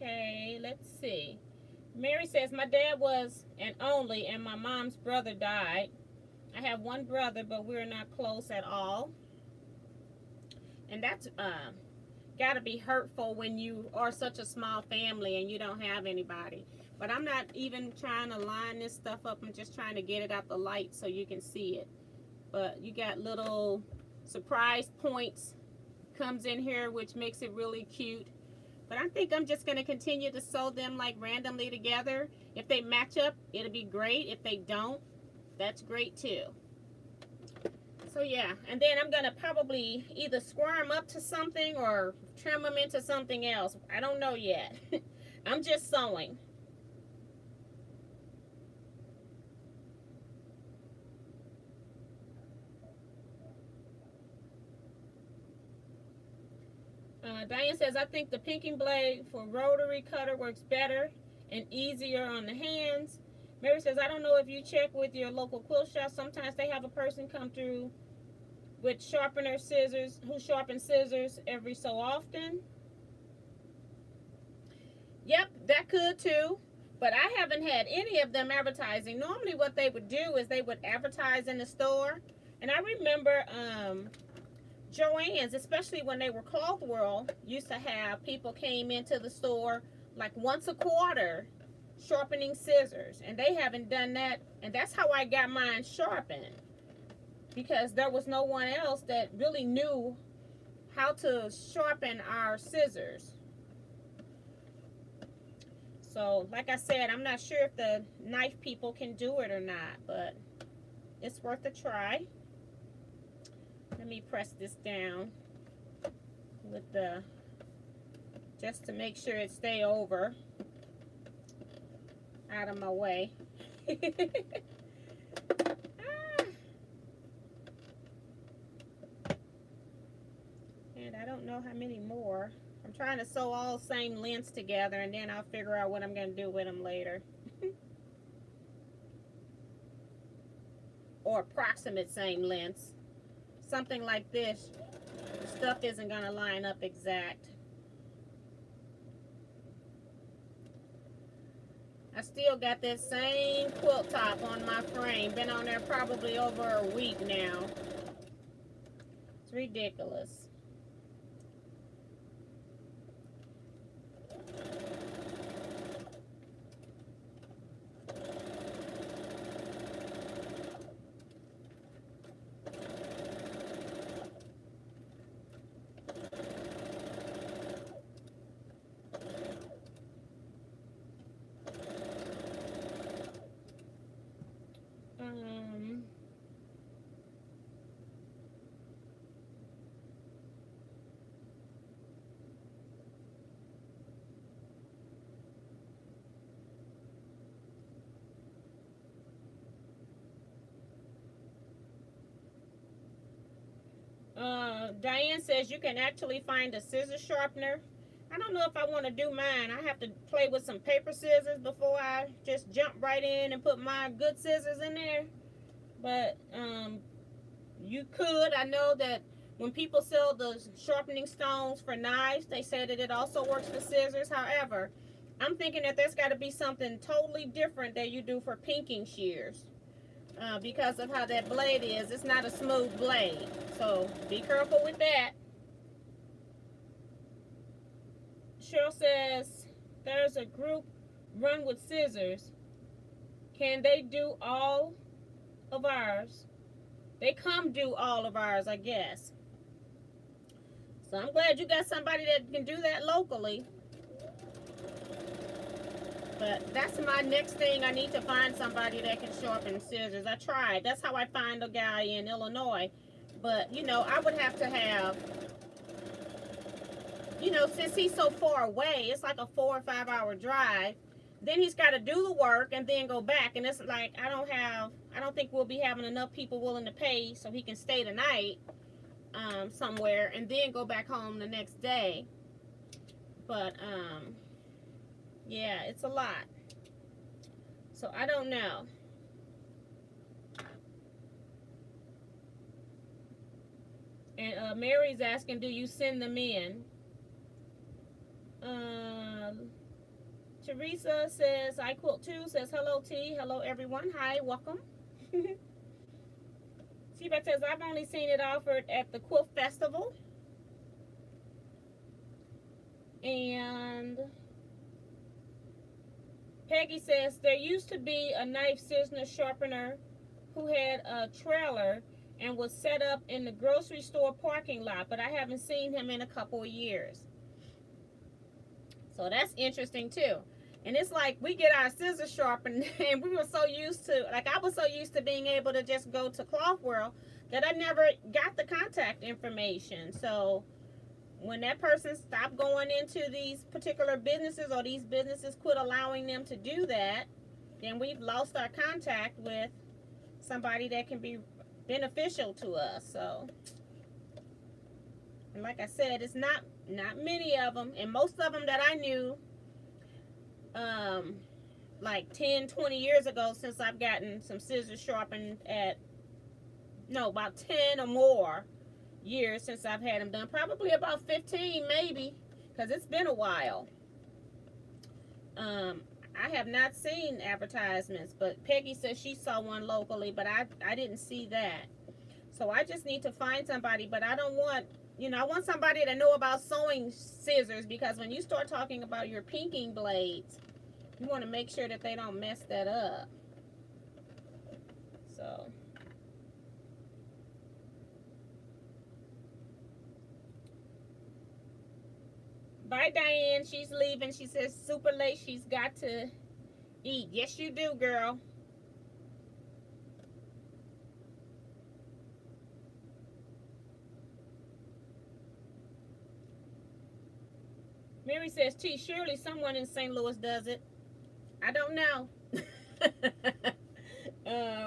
S1: Okay, let's see. Mary says, my dad was an only and my mom's brother died. I have one brother, but we're not close at all. And that's gotta be hurtful when you are such a small family and you don't have anybody. But I'm not even trying to line this stuff up. I'm just trying to get it out the light so you can see it. But you got little surprise points comes in here, which makes it really cute. But I think I'm just going to continue to sew them like randomly together. If they match up, it'll be great. If they don't, that's great too. So yeah, and then I'm going to probably either square them up to something or trim them into something else. I don't know yet. I'm just sewing. Diane says, I think the pinking blade for rotary cutter works better and easier on the hands. Mary says, I don't know if you check with your local quilt shop. Sometimes they have a person come through with sharpener scissors, who sharpens scissors every so often. Yep, that could too. But I haven't had any of them advertising. Normally what they would do is they would advertise in the store. And I remember Joann's, especially when they were Cloth World, used to have people came into the store like once a quarter sharpening scissors, and they haven't done that. And that's how I got mine sharpened, because there was no one else that really knew how to sharpen our scissors. So like I said, I'm not sure if the knife people can do it or not, but it's worth a try. Let me press this down. with the, just to make sure it stay over, out of my way. And I don't know how many more. I'm trying to sew all same lengths together, and then I'll figure out what I'm going to do with them later. Or approximate same lengths. Something like this, the stuff isn't going to line up exact. I still got that same quilt top on my frame. Been on there probably over a week now. It's ridiculous. Diane says you can actually find a scissor sharpener. I don't know if I want to do mine. I have to play with some paper scissors before I just jump right in and put my good scissors in there. But you could. I know that when people sell the sharpening stones for knives, they say that it also works for scissors. However, I'm thinking that there's got to be something totally different that you do for pinking shears. Because of how that blade is. It's not a smooth blade. So be careful with that. Cheryl says there's a group run with scissors. Can they do all of ours? They come do all of ours, I guess. So I'm glad you got somebody that can do that locally. But that's my next thing. I need to find somebody that can sharpen scissors. I tried. That's how I find a guy in Illinois. But, you know, I would have to have, you know, since he's so far away, it's like a 4 or 5 hour drive. Then he's got to do the work and then go back. And it's like, I don't think we'll be having enough people willing to pay so he can stay the night somewhere and then go back home the next day. But, yeah, it's a lot. So I don't know. And Mary's asking, do you send them in? Teresa says, I quilt too. Says, hello T. Hello everyone. Hi, welcome. Seaback says, I've only seen it offered at the Quilt Festival. And Peggy says, there used to be a knife scissor sharpener who had a trailer and was set up in the grocery store parking lot, but I haven't seen him in a couple of years. So that's interesting too. And it's like we get our scissors sharpened and we were so used to, like I was so used to being able to just go to Cloth World that I never got the contact information. So when that person stopped going into these particular businesses or these businesses quit allowing them to do that, then we've lost our contact with somebody that can be beneficial to us. So, and like I said, it's not many of them, and most of them that I knew like 10, 20 years ago, since I've gotten some scissors sharpened at, no, about 10 or more years since I've had them done. Probably about 15 maybe, because it's been a while. I have not seen advertisements, but Peggy says she saw one locally, but I didn't see that. So I just need to find somebody, but I don't want, you know, I want somebody to know about sewing scissors, because when you start talking about your pinking blades, you want to make sure that they don't mess that up. So bye, Diane. She's leaving. She says super late. She's got to eat. Yes, you do, girl. Mary says, T, surely someone in St. Louis does it. I don't know.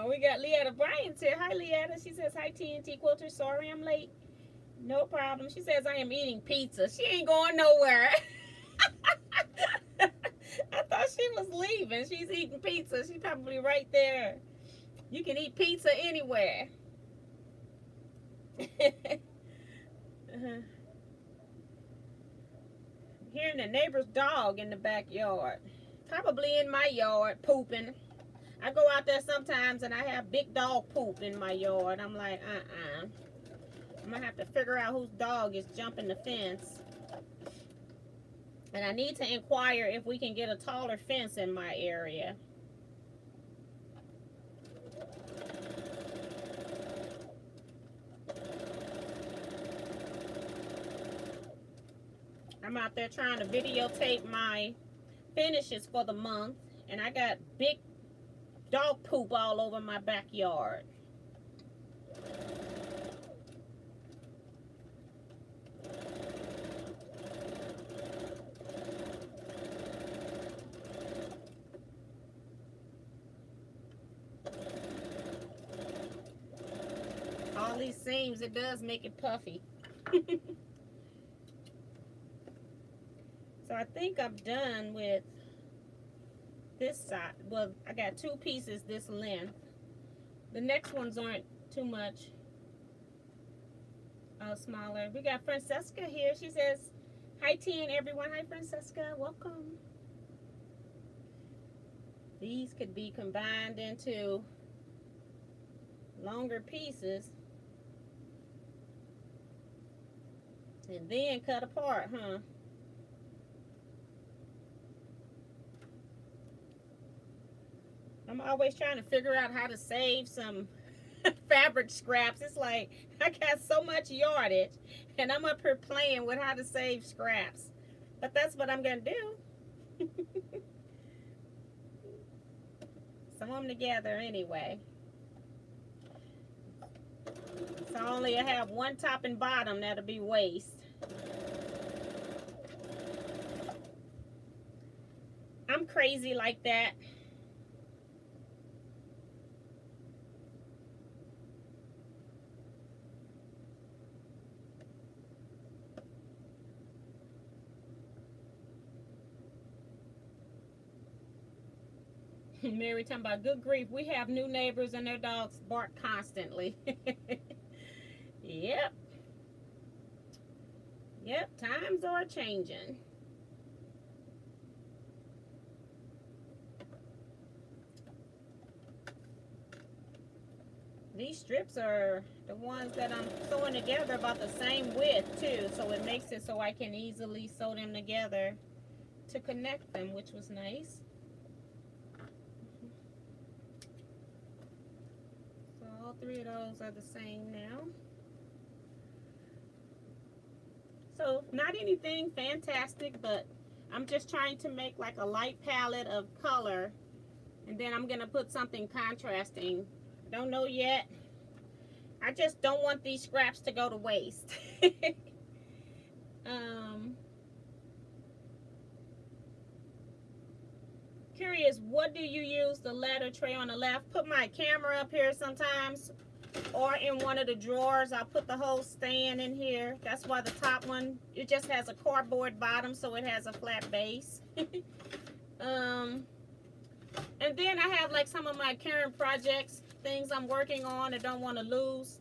S1: We got Leetta Bryant here. Hi, Leetta. She says, hi, T and T Quilter. Sorry I'm late. No problem. She says, I am eating pizza. She ain't going nowhere. I thought she was leaving. She's eating pizza. She's probably right there. You can eat pizza anywhere. Hearing the neighbor's dog in the backyard. Probably in my yard pooping. I go out there sometimes and I have big dog poop in my yard. I'm like, I'm going to have to figure out whose dog is jumping the fence. And I need to inquire if we can get a taller fence in my area. I'm out there trying to videotape my finishes for the month, and I got big dog poop all over my backyard. All these seams, it does make it puffy. So I think I'm done with this side. Well, I got two pieces this length. The next ones aren't too much smaller. We got Francesca here. She says, hi, T and everyone. Hi, Francesca. Welcome. These could be combined into longer pieces and then cut apart, huh? I'm always trying to figure out how to save some fabric scraps. It's like I got so much yardage and I'm up here playing with how to save scraps. But that's what I'm going to do. Sew them together anyway. So only I have one top and bottom that'll be waste. I'm crazy like that. Mary talking about, good grief, we have new neighbors and their dogs bark constantly. Yep. Yep, times are changing. These strips are the ones that I'm sewing together about the same width too, so it makes it so I can easily sew them together to connect them, which was nice. So all three of those are the same now. So not anything fantastic, but I'm just trying to make like a light palette of color, and then I'm gonna put something contrasting. Don't know yet. I just don't want these scraps to go to waste. Curious, what do you use the ladder tray on the left? Put my camera up here sometimes, or in one of the drawers. I'll put the whole stand in here. That's why the top one, it just has a cardboard bottom, so it has a flat base. And then I have like some of my current projects, things I'm working on and don't want to lose.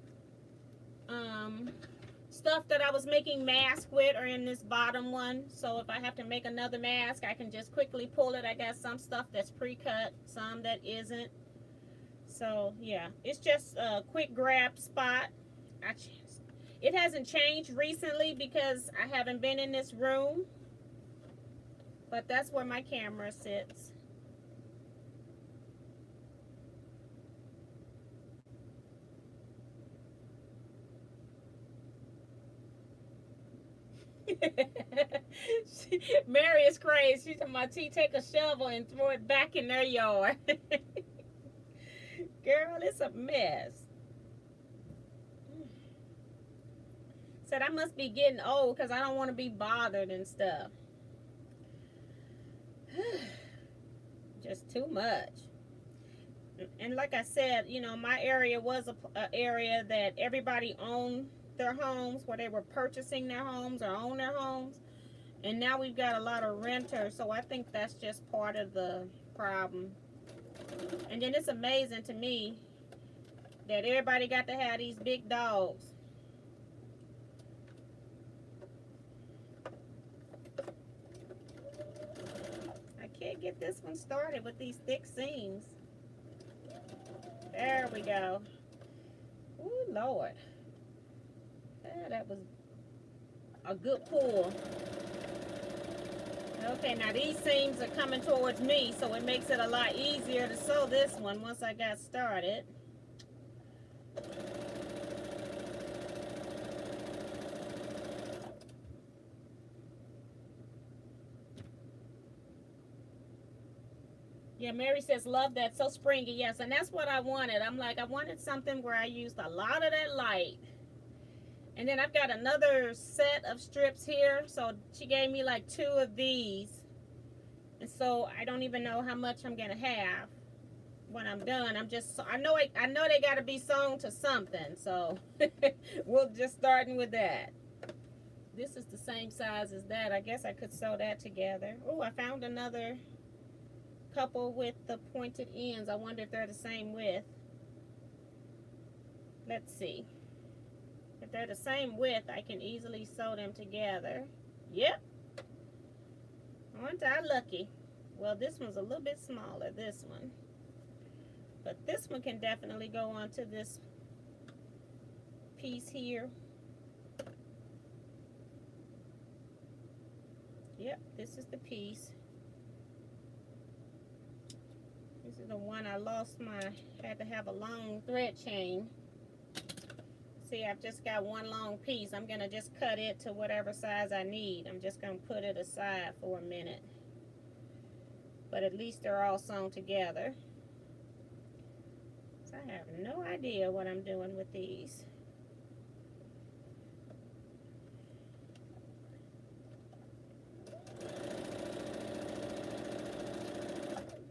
S1: Stuff that I was making masks with are in this bottom one, so if I have to make another mask, I can just quickly pull it. I got some stuff that's pre-cut, some that isn't. So yeah, it's just a quick grab spot. It hasn't changed recently because I haven't been in this room, but that's where my camera sits. Mary is crazy. She's talking about, T, take a shovel and throw it back in their yard. Girl, it's a mess. Said I must be getting old because I don't want to be bothered and stuff. Just too much. And like I said, you know, my area was a area that everybody owned their homes, where they were purchasing their homes or own their homes. And now we've got a lot of renters, so I think that's just part of the problem. And then it's amazing to me that everybody got to have these big dogs. I can't get this one started with these thick seams. There we go. Ooh, Lord. Yeah, that was a good pull. Okay, now these seams are coming towards me, so it makes it a lot easier to sew this one once I got started. Yeah, Mary says, love that, so springy. Yes, and that's what I wanted. I'm like, I wanted something where I used a lot of that light. And then I've got another set of strips here. So she gave me like 2 of these. And so I don't even know how much I'm gonna have when I'm done. I know they gotta be sewn to something. So we'll just starting with that. This is the same size as that. I guess I could sew that together. Oh, I found another couple with the pointed ends. I wonder if they're the same width. Let's see. If they're the same width, I can easily sew them together. Yep. Aren't I lucky? Well, this one's a little bit smaller, this one. But this one can definitely go onto this piece here. Yep, this is the piece. This is the one I lost had to have a long thread chain. See, I've just got one long piece. I'm gonna just cut it to whatever size I need. I'm just gonna put it aside for a minute. But at least they're all sewn together. So I have no idea what I'm doing with these.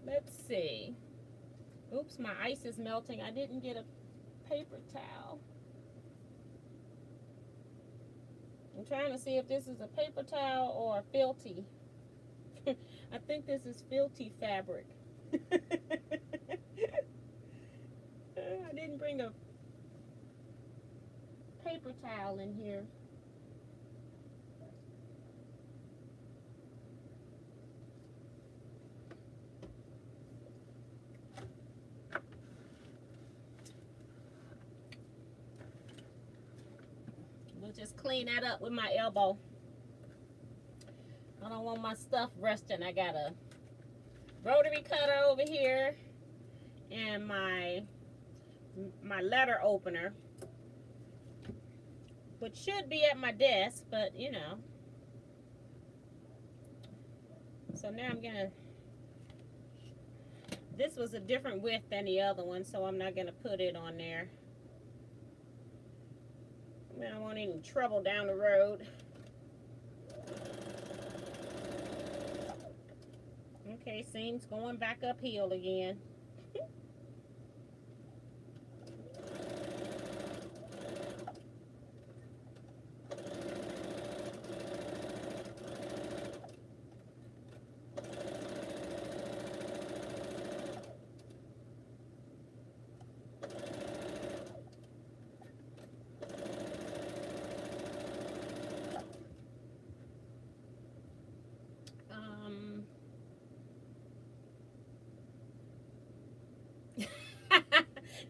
S1: Let's see. Oops, my ice is melting. I didn't get a paper towel. I'm trying to see if this is a paper towel or a filty. I think this is filty fabric. I didn't bring a paper towel in here. We'll just clean that up with my elbow. I don't want my stuff rusting. I got a rotary cutter over here and my letter opener, which should be at my desk, but you know. So now I'm gonna, this was a different width than the other one, so I'm not gonna put it on there. I don't want any trouble down the road. Okay, seams going back uphill again.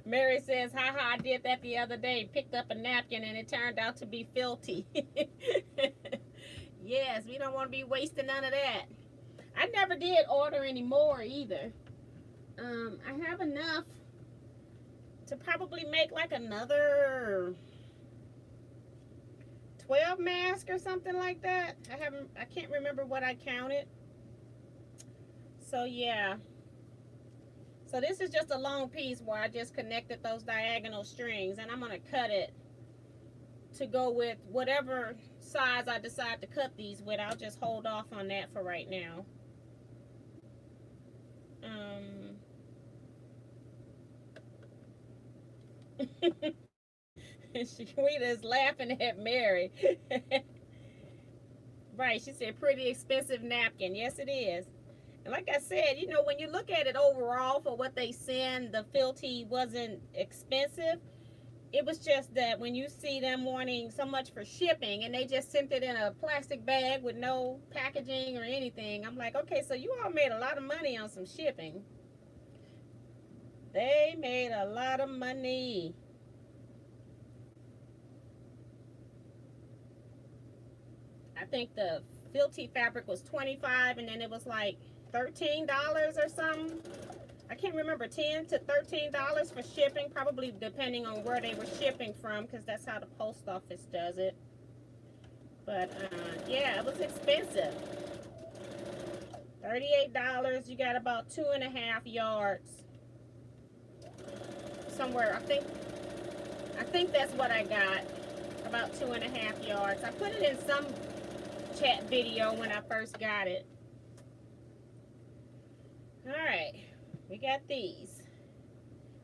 S1: Mary says, haha, I did that the other day. Picked up a napkin and it turned out to be filthy. Yes, we don't want to be wasting none of that. I never did order any more either. I have enough to probably make like another 12 masks or something like that. I can't remember what I counted. So yeah. So this is just a long piece where I just connected those diagonal strings, and I'm going to cut it to go with whatever size I decide to cut these with. I'll just hold off on that for right now. Rita is laughing at Mary. Right, she said pretty expensive napkin. Yes, it is. And like I said, you know, when you look at it overall for what they send, the Fealty wasn't expensive. It was just that when you see them wanting so much for shipping and they just sent it in a plastic bag with no packaging or anything, I'm like, okay, so you all made a lot of money on some shipping. They made a lot of money. I think the Fealty fabric was $25 and then it was like $13 or something. I can't remember, $10 to $13 for shipping, probably depending on where they were shipping from, because that's how the post office does it. But yeah, it was expensive. $38. You got about 2.5 yards. Somewhere, I think that's what I got. About 2.5 yards. I put it in some chat video when I first got it. Alright, we got these.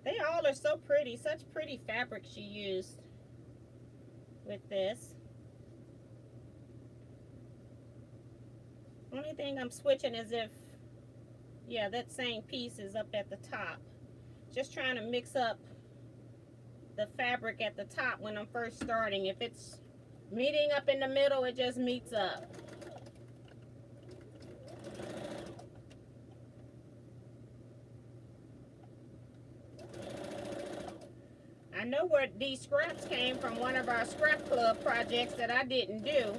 S1: They all are so pretty. Such pretty fabric she used with this. Only thing I'm switching is if, yeah, that same piece is up at the top. Just trying to mix up the fabric at the top when I'm first starting. If it's meeting up in the middle, it just meets up. I know where these scraps came from, one of our scrap club projects that I didn't do.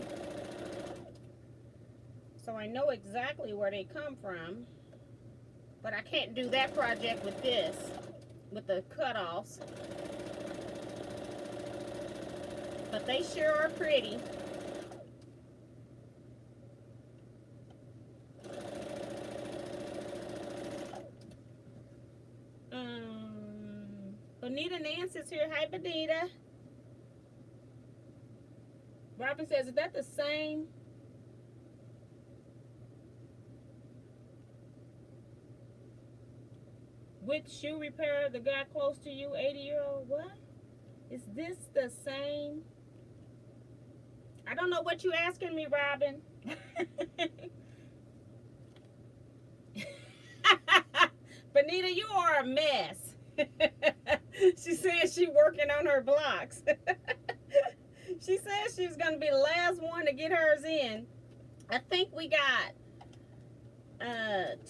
S1: So I know exactly where they come from. But I can't do that project with this, with the cutoffs. But they sure are pretty. Bonita Nancy's here. Hi, Bonita. Robin says, is that the same? With shoe repair, the guy close to you, 80-year-old? What? Is this the same? I don't know what you asking me, Robin. Bonita, you are a mess. She says she's working on her blocks. She says she's going to be the last one to get hers in. I think we got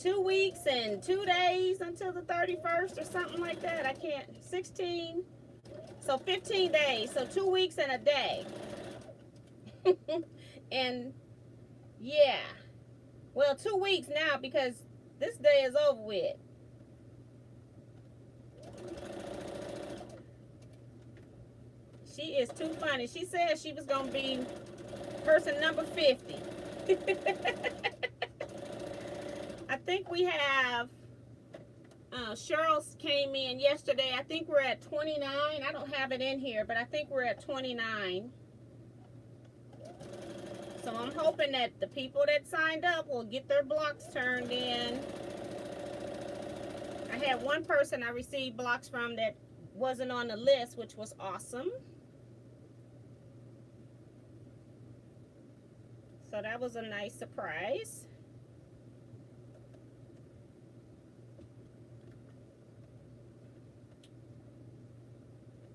S1: 2 weeks and 2 days until the 31st or something like that. I can't, 16. So 15 days. So 2 weeks and a day. And yeah. Well, 2 weeks now because this day is over with. She is too funny. She said she was going to be person number 50. I think we have, Cheryl came in yesterday. I think we're at 29. I don't have it in here, but I think we're at 29. So I'm hoping that the people that signed up will get their blocks turned in. I had one person I received blocks from that wasn't on the list, which was awesome. So that was a nice surprise.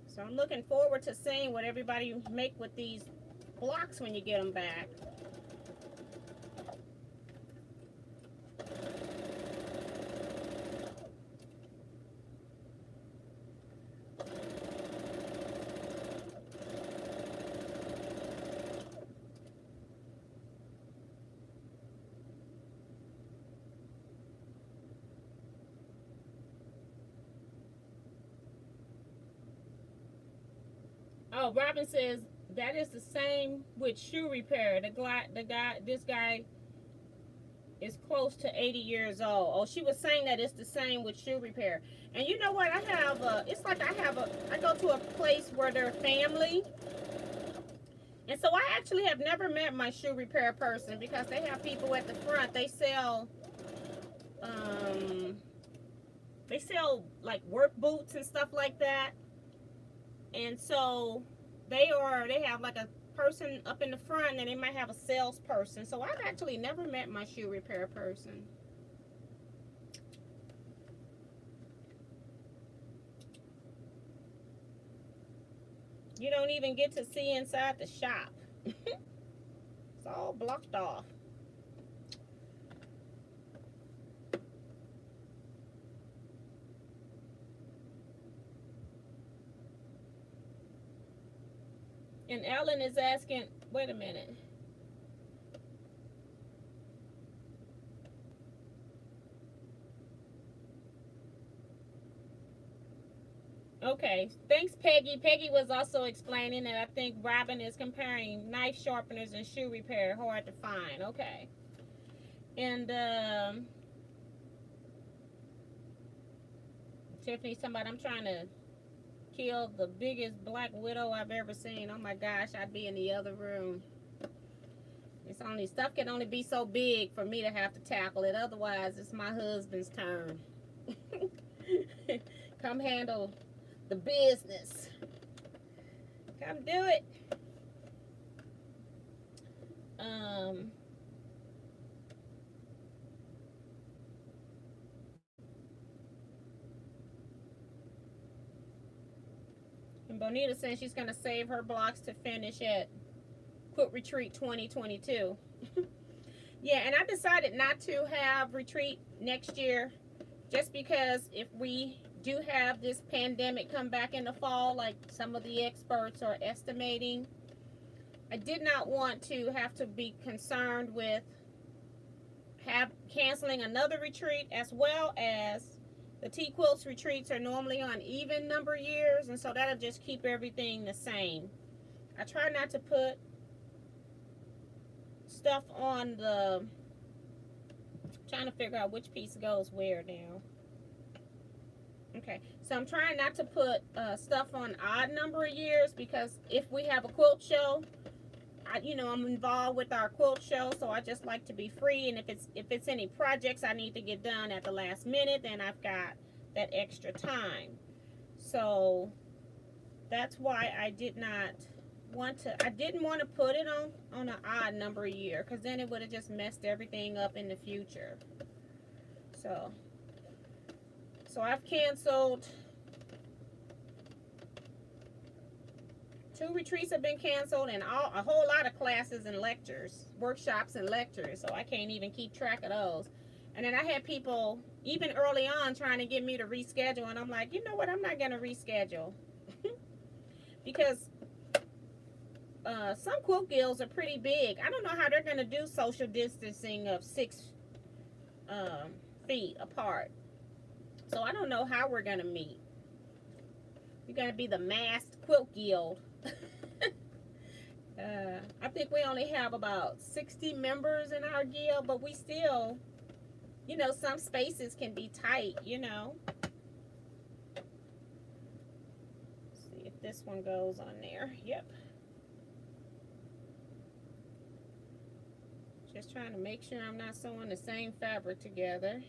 S1: So I'm looking forward to seeing what everybody make with these blocks when you get them back. Oh, Robin says that is the same with shoe repair. This guy is close to 80 years old. Oh, she was saying that it's the same with shoe repair. And you know what? I go to a place where they're family. And so I actually have never met my shoe repair person because they have people at the front. They sell they sell like work boots and stuff like that. And so they have like a person up in the front, and they might have a salesperson. So I've actually never met my shoe repair person. You don't even get to see inside the shop. It's all blocked off. And Ellen is asking, wait a minute. Okay, thanks, Peggy. Peggy was also explaining that I think Robin is comparing knife sharpeners and shoe repair, hard to find. Okay. And Tiffany's talking about, I'm trying to kill the biggest black widow I've ever seen. Oh my gosh, I'd be in the other room. Stuff can only be so big for me to have to tackle it. Otherwise, it's my husband's turn. Come handle the business. Come do it. And Bonita says she's going to save her blocks to finish at Quilt Retreat 2022. Yeah, and I decided not to have retreat next year just because if we do have this pandemic come back in the fall, like some of the experts are estimating, I did not want to have to be concerned with canceling another retreat, as well as the Teaquilts retreats are normally on even number years, and so that'll just keep everything the same. I try not to put stuff on the, trying to figure out which piece goes where now. Okay, so I'm trying not to put stuff on odd number of years, because if we have a quilt show, I'm involved with our quilt show, so I just like to be free. And if it's any projects I need to get done at the last minute, then I've got that extra time. So that's why I didn't want to put it on an odd number year, because then it would have just messed everything up in the future. So I've canceled. 2 retreats have been canceled, and a whole lot of classes and lectures, workshops and lectures, so I can't even keep track of those. And then I had people, even early on, trying to get me to reschedule, and I'm like, you know what, I'm not going to reschedule. Because some quilt guilds are pretty big. I don't know how they're going to do social distancing of 6 feet apart. So I don't know how we're going to meet. We're going to be the masked quilt guild. I think we only have about 60 members in our guild, but we still, some spaces can be tight, Let's see if this one goes on there. Yep. Just trying to make sure I'm not sewing the same fabric together.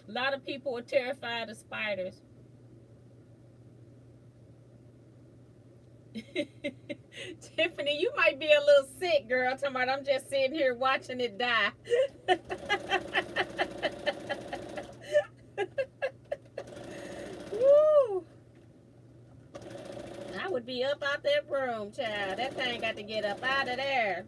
S1: A lot of people are terrified of spiders. Tiffany, you might be a little sick, girl. Talking about I'm just sitting here watching it die. Woo! I would be up out that room, child. That thing got to get up out of there.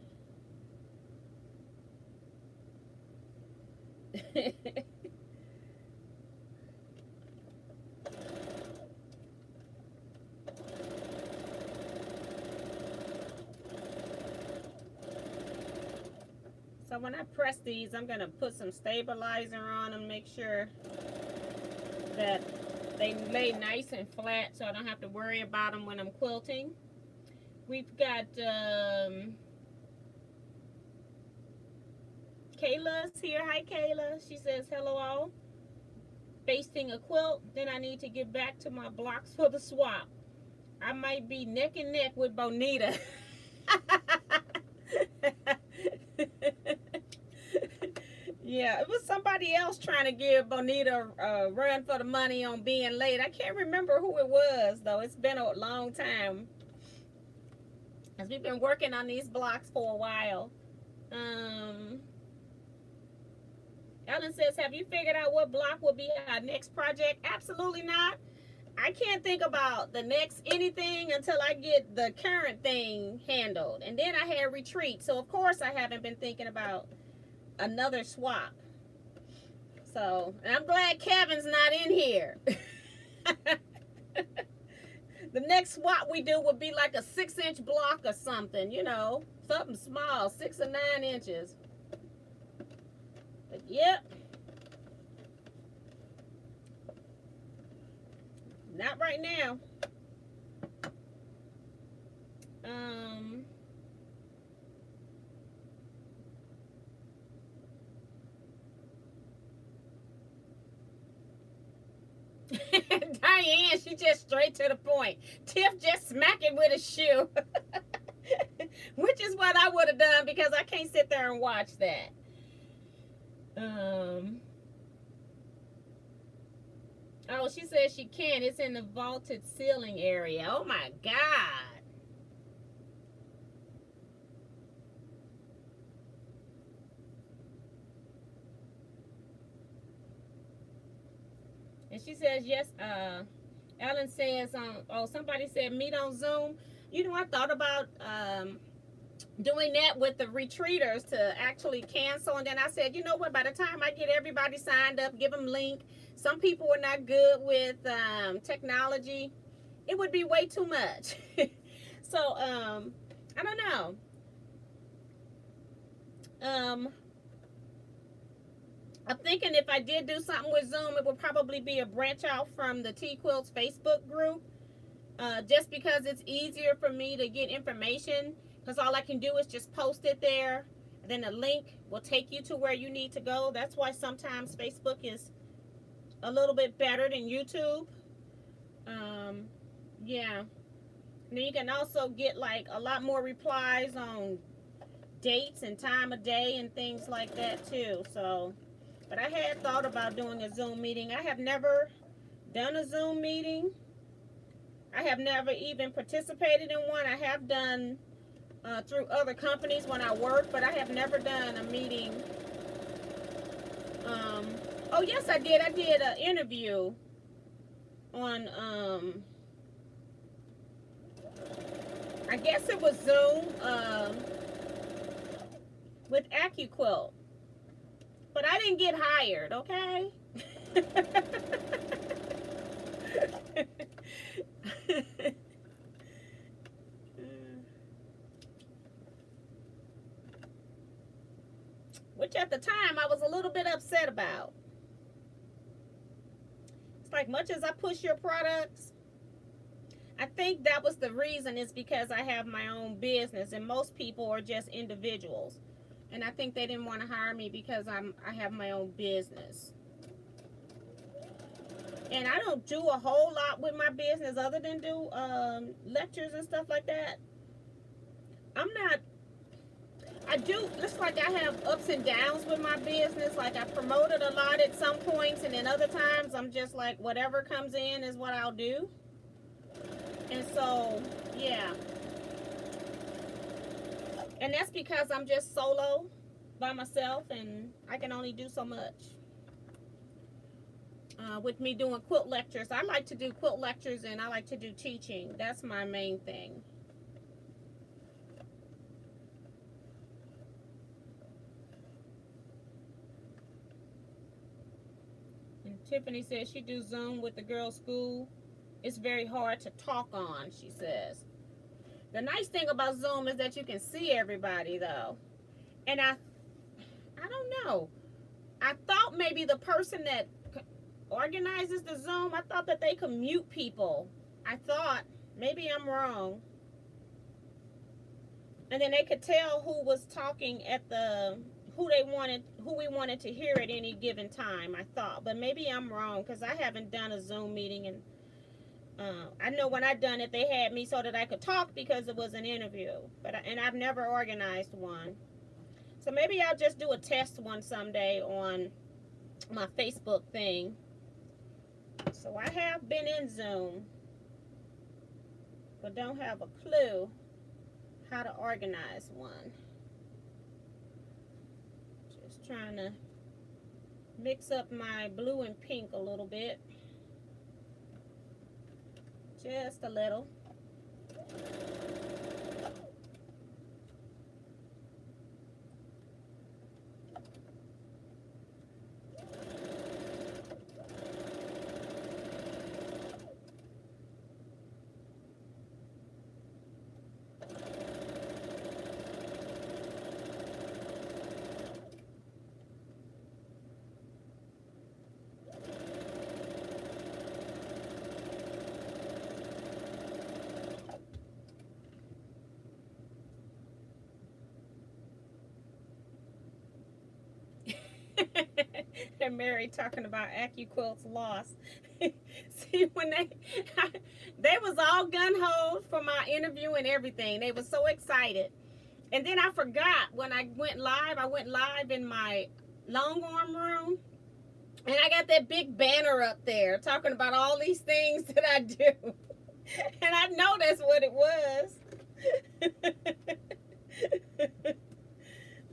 S1: So when I press these, I'm going to put some stabilizer on them, make sure that They lay nice and flat, so I don't have to worry about them when I'm quilting. We've got Kayla's here. Hi, Kayla. She says, hello all. Basting a quilt, then I need to get back to my blocks for the swap. I might be neck and neck with Bonita. Yeah, it was somebody else trying to give Bonita a run for the money on being late. I can't remember who it was, though. It's been a long time. As we've been working on these blocks for a while. Ellen says, have you figured out what block will be our next project? Absolutely not. I can't think about the next anything until I get the current thing handled. And then I had retreat. So, of course, I haven't been thinking about another swap. So, and I'm glad Kevin's not in here. The next swap we do would be like a 6-inch block or something, you know, something small, 6 or 9 inches. But yep. Not right now. Diane, she just straight to the point. Tiff just smack it with a shoe. Which is what I would have done because I can't sit there and watch that. Oh, she says she can. It's in the vaulted ceiling area. Oh my God. And she says, yes, Ellen says, oh, somebody said meet on Zoom. You know, I thought about doing that with the retreaters to actually cancel. And then I said, you know what, by the time I get everybody signed up, give them link. Some people are not good with technology. It would be way too much. So, I don't know. I'm thinking if I did do something with Zoom, it would probably be a branch out from the Teaquilts Facebook group. Just because it's easier for me to get information. Because all I can do is just post it there. And then a link will take you to where you need to go. That's why sometimes Facebook is a little bit better than YouTube. Yeah. And then you can also get like a lot more replies on dates and time of day and things like that too. So, but I had thought about doing a Zoom meeting. I have never done a Zoom meeting. I have never even participated in one. I have done through other companies when I work, but I have never done a meeting. Oh yes, I did. I did an interview on I guess it was Zoom with Teaquilts. But I didn't get hired, okay? Which at the time I was a little bit upset about. It's like much as I push your products, I think that was the reason is because I have my own business and most people are just individuals. And I think they didn't want to hire me because I have my own business. And I don't do a whole lot with my business other than do lectures and stuff like that. I do, looks like I have ups and downs with my business. Like I promoted a lot at some points and then other times I'm just like whatever comes in is what I'll do. And so, yeah. And that's because I'm just solo by myself and I can only do so much. With me doing quilt lectures, I like to do quilt lectures and I like to do teaching. That's my main thing. And Tiffany says she do Zoom with the girls' school. It's very hard to talk on, she says. The nice thing about Zoom is that you can see everybody though. And I don't know. I thought maybe the person that, organizes the Zoom. I thought that they could mute people. I thought. Maybe I'm wrong. And then they could tell who was talking at the, who we wanted to hear at any given time, I thought. But maybe I'm wrong, because I haven't done a Zoom meeting. And I know when I done it, they had me so that I could talk because it was an interview. And I've never organized one. So maybe I'll just do a test one someday on my Facebook thing. So I have been in Zoom, but don't have a clue how to organize one. Just trying to mix up my blue and pink a little bit. Just a little. And Mary talking about Teaquilts lost. See, when they was all gun-ho for my interview and everything. They were so excited. And then I forgot when I went live in my long arm room. And I got that big banner up there talking about all these things that I do. And I know that's what it was.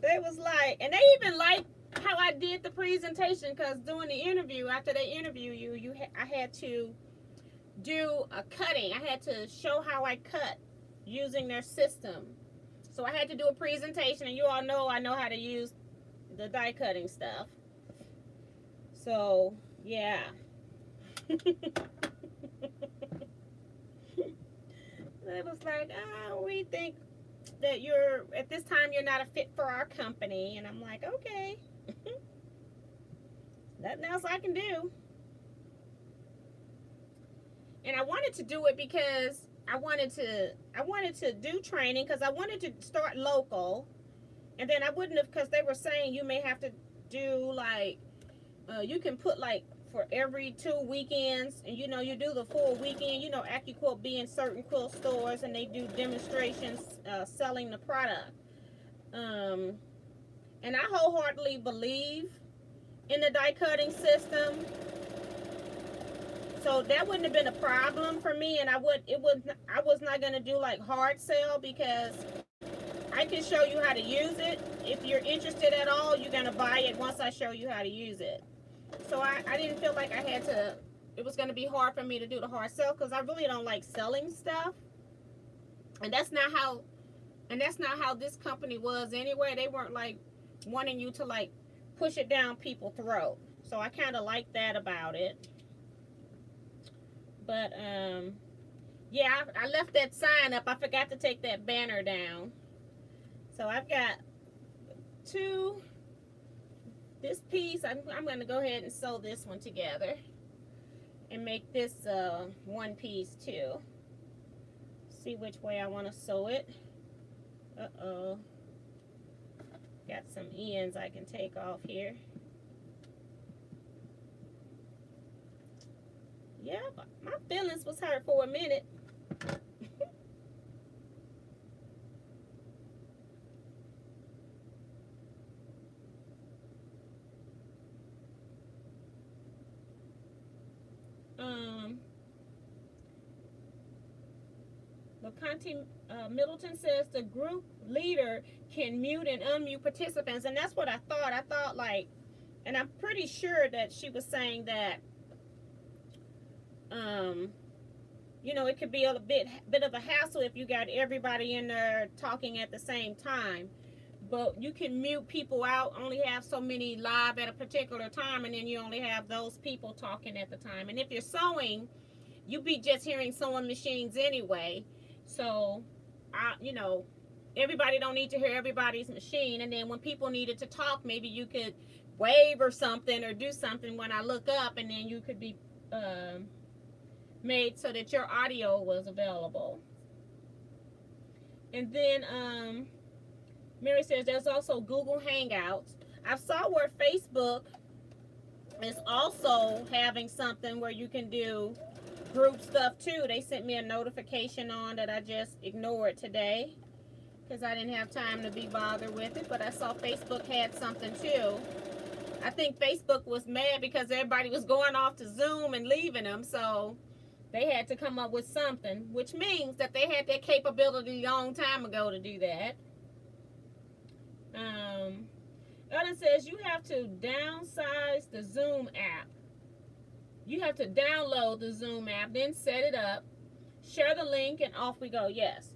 S1: They was like, and they even liked how I did the presentation, because during the interview, after they interview you, I had to do a cutting. I had to show how I cut using their system. So I had to do a presentation, and you all know I know how to use the die cutting stuff. So, yeah. It was like, oh, we think that at this time you're not a fit for our company. And I'm like, okay. Nothing else I can do. And I wanted to do it because I wanted to do training, because I wanted to start local. And then I wouldn't have, because they were saying you may have to do like, you can put like for every 2 weekends, and you do the full weekend. Teaquilt be in certain quilt stores, and they do demonstrations selling the product. And I wholeheartedly believe in the die cutting system, so that wouldn't have been a problem for me. And I was not going to do like hard sell, because I can show you how to use it. If you're interested at all, you're going to buy it once I show you how to use it. So I didn't feel like I had to, it was going to be hard for me to do the hard sell, because I really don't like selling stuff. And that's not how this company was anyway. They weren't like wanting you to like push it down people's throat. So I kind of like that about it. But yeah, I left that sign up. I forgot to take that banner down. So I've got this piece. I'm going to go ahead and sew this one together and make this one piece too. See which way I want to sew it. Uh-oh. Got some ends I can take off here. Yeah, my feelings was hurt for a minute. LaConte Middleton says the group leader can mute and unmute participants, and that's what I thought. I thought like, and I'm pretty sure that she was saying that, it could be a bit of a hassle if you got everybody in there talking at the same time. But you can mute people out, only have so many live at a particular time, and then you only have those people talking at the time. And if you're sewing, you be just hearing sewing machines anyway. So, everybody don't need to hear everybody's machine. And then when people needed to talk, maybe you could wave or something or do something when I look up, and then you could be made so that your audio was available. And then Mary says there's also Google Hangouts. I saw where Facebook is also having something where you can do group stuff too. They sent me a notification on that I just ignored today because I didn't have time to be bothered with it, but I saw Facebook had something too. I think Facebook was mad because everybody was going off to Zoom and leaving them, so they had to come up with something, which means that they had that capability a long time ago to do that. Ellen says you have to downsize the Zoom app. You have to download the Zoom app, then set it up, share the link, and off we go. Yes.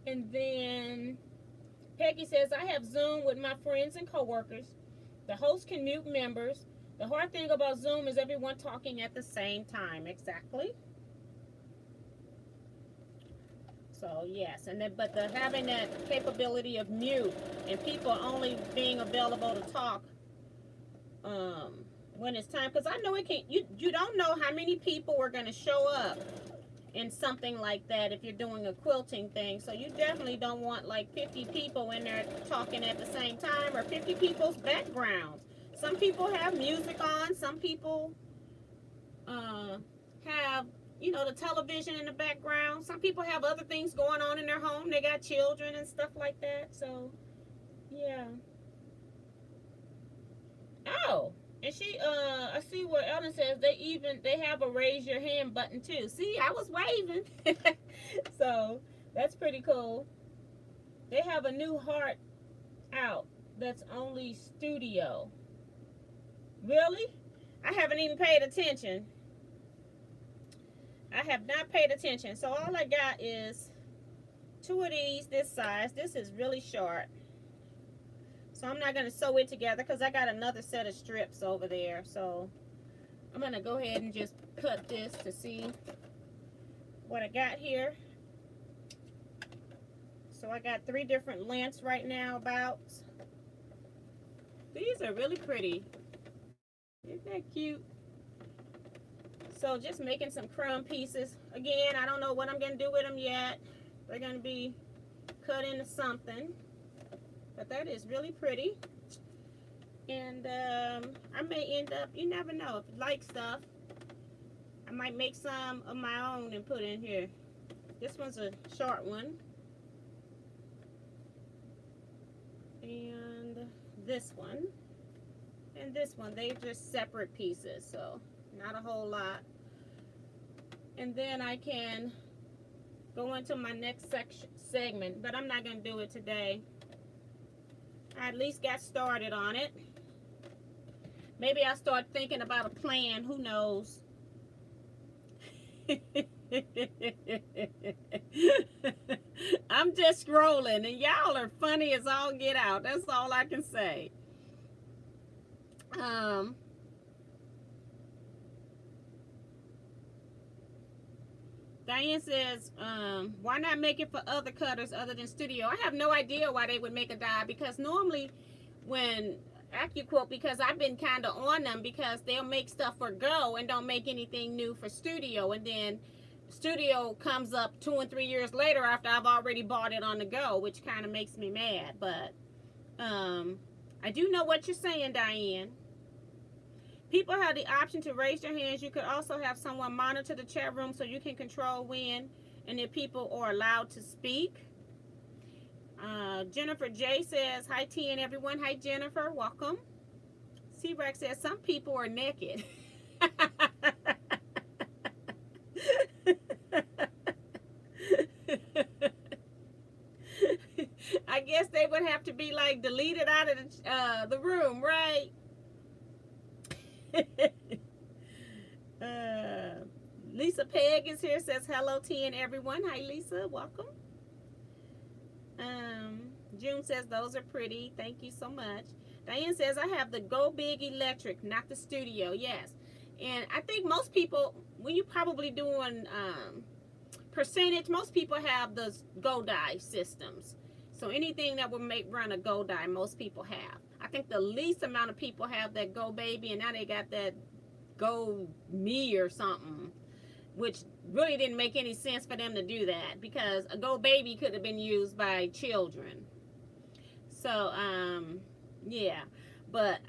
S1: And then Peggy says, I have Zoom with my friends and coworkers. The host can mute members. The hard thing about Zoom is everyone talking at the same time. Exactly. So yes, and then but having that capability of mute and people only being available to talk when it's time, because I know it can't. You don't know how many people are going to show up in something like that if you're doing a quilting thing. So you definitely don't want like 50 people in there talking at the same time, or 50 people's backgrounds. Some people have music on. Some people have, you know, the television in the background. Some people have other things going on in their home. They got children and stuff like that. So, yeah. Oh, and I see where Ellen says they have a raise your hand button too. See, I was waving. So, that's pretty cool. They have a new heart out that's only studio. Really? I haven't even paid attention. I have not paid attention. So all I got is 2 of these this size. This is really short. So I'm not going to sew it together because I got another set of strips over there. So I'm going to go ahead and just cut this to see what I got here. So I got 3 different lengths right now about. These are really pretty. Isn't that cute? So just making some crumb pieces. Again, I don't know what I'm going to do with them yet. They're going to be cut into something. But that is really pretty. And I may end up, you never know, if you like stuff, I might make some of my own and put in here. This one's a short one. And this one. And this one, they're just separate pieces, so not a whole lot. And then I can go into my next segment, but I'm not going to do it today. I at least got started on it. Maybe I'll start thinking about a plan, who knows. I'm just scrolling, and y'all are funny as all get out. That's all I can say. Diane says, why not make it for other cutters other than studio? I have no idea why they would make a die, because normally when AccuQuilt, because I've been kind of on them, because they'll make stuff for Go and don't make anything new for studio, and then studio comes up 2 and 3 years later after I've already bought it on the Go, which kind of makes me mad. But I do know what you're saying, Diane. People have the option to raise their hands. You could also have someone monitor the chat room so you can control when and if people are allowed to speak. Jennifer J says, hi T and everyone. Hi Jennifer, welcome. C-Rex says, some people are naked. I guess they would have to be like deleted out of the room, right? Lisa Peg is here, says hello T and everyone. Hi Lisa, welcome. June says those are pretty. Thank you so much. Diane says I have the Go Big Electric, not the studio. Yes, And I think most people, when you probably doing percentage, most people have those go die systems. So anything that would make run a go die, most people have. I think the least amount of people have that go baby, and now they got that go me or something, which really didn't make any sense for them to do that, because a go baby could have been used by children. So yeah, but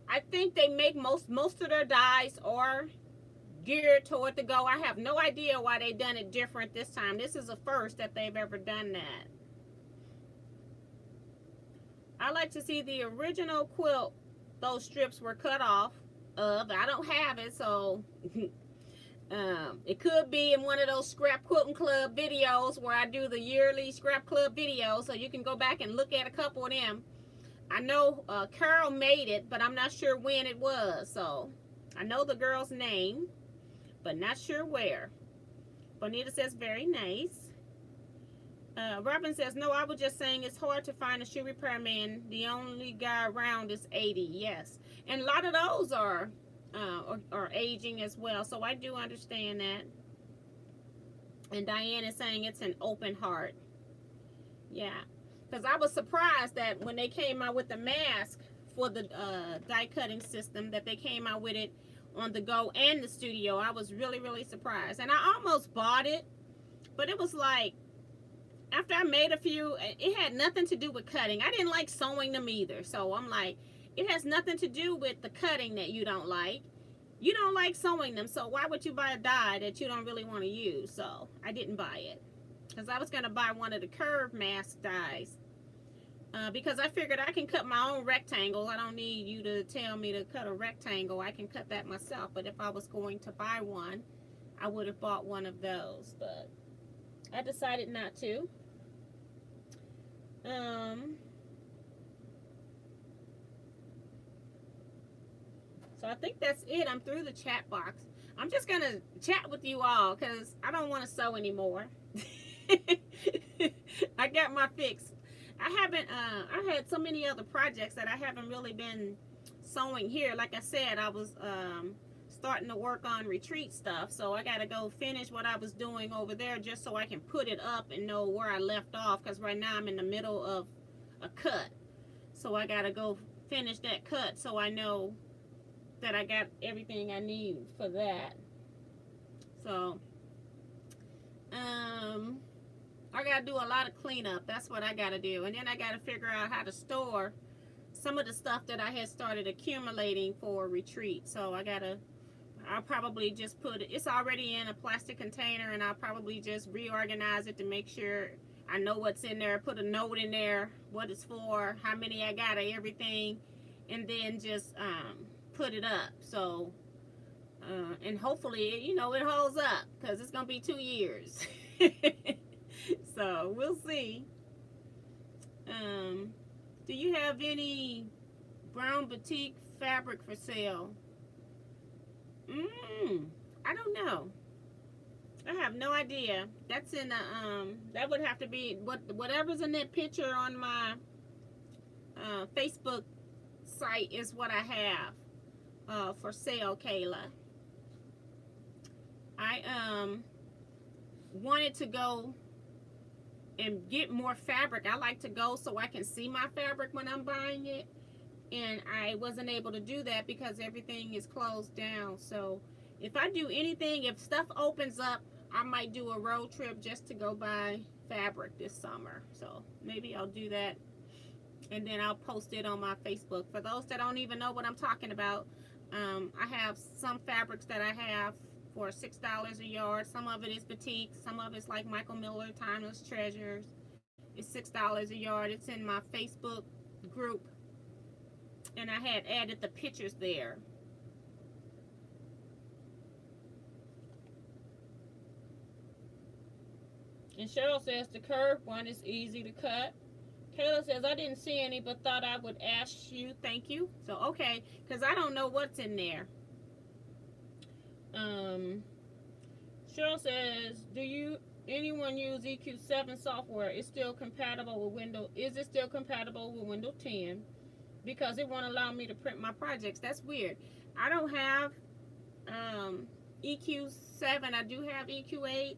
S1: I think they make most of their dyes are geared toward the go. I have no idea why they done it different this time. This is the first that they've ever done that. I like to see the original quilt those strips were cut off of. I don't have it, so it could be in one of those scrap quilting club videos where I do the yearly scrap club videos, so you can go back and look at a couple of them. I know Carol made it, but I'm not sure when it was. So I know the girl's name, but not sure where. Bonita says, very nice. Robin says, no, I was just saying it's hard to find a shoe repairman. The only guy around is 80. Yes. And a lot of those are aging as well. So I do understand that. And Diane is saying it's an open heart. Yeah. Because I was surprised that when they came out with the mask for the die cutting system, that they came out with it on the go and the studio. I was really, really surprised. And I almost bought it, but it was like, after I made a few, it had nothing to do with cutting. I didn't like sewing them either. So I'm like, it has nothing to do with the cutting that you don't like. You don't like sewing them, so why would you buy a die that you don't really want to use? So I didn't buy it, because I was going to buy one of the curved mask dies, because I figured I can cut my own rectangle. I don't need you to tell me to cut a rectangle. I can cut that myself. But if I was going to buy one, I would have bought one of those, but I decided not to. So I think that's it. I'm through the chat box. I'm just going to chat with you all because I don't want to sew anymore. I got my fix. I had so many other projects that I haven't really been sewing here. Like I said, I was starting to work on retreat stuff. So I got to go finish what I was doing over there just so I can put it up and know where I left off. Because right now I'm in the middle of a cut. So I got to go finish that cut so I know that I got everything I need for that. So I gotta do a lot of cleanup. That's what I gotta do. And then I gotta figure out how to store some of the stuff that I had started accumulating for retreat. So I'll probably just put it, it's already in a plastic container, and I'll probably just reorganize it to make sure I know what's in there, put a note in there, what it's for, how many I got of everything, and then just put it up. So and hopefully, you know, it holds up, because it's gonna be 2 years. So we'll see. Do you have any brown batik fabric for sale? I don't know. I have no idea. That's in the that would have to be whatever's in that picture on my Facebook site is what I have for sale, Kayla. I wanted to go and get more fabric. I like to go so I can see my fabric when I'm buying it, and I wasn't able to do that because everything is closed down. So if I do anything, if stuff opens up, I might do a road trip just to go buy fabric this summer. So maybe I'll do that, and then I'll post it on my Facebook. For those that don't even know what I'm talking about, I have some fabrics that I have for $6 a yard. Some of it is batik, some of it's like Michael Miller Timeless Treasures. It's $6 a yard. It's in my Facebook group, and I had added the pictures there. And Cheryl says the curved one is easy to cut. Kayla says, I didn't see any, but thought I would ask you. Thank you. So okay, because I don't know what's in there. Cheryl says, anyone use EQ7 software? Is it still compatible with Windows 10? Because it won't allow me to print my projects. That's weird. I don't have EQ7. I do have EQ8.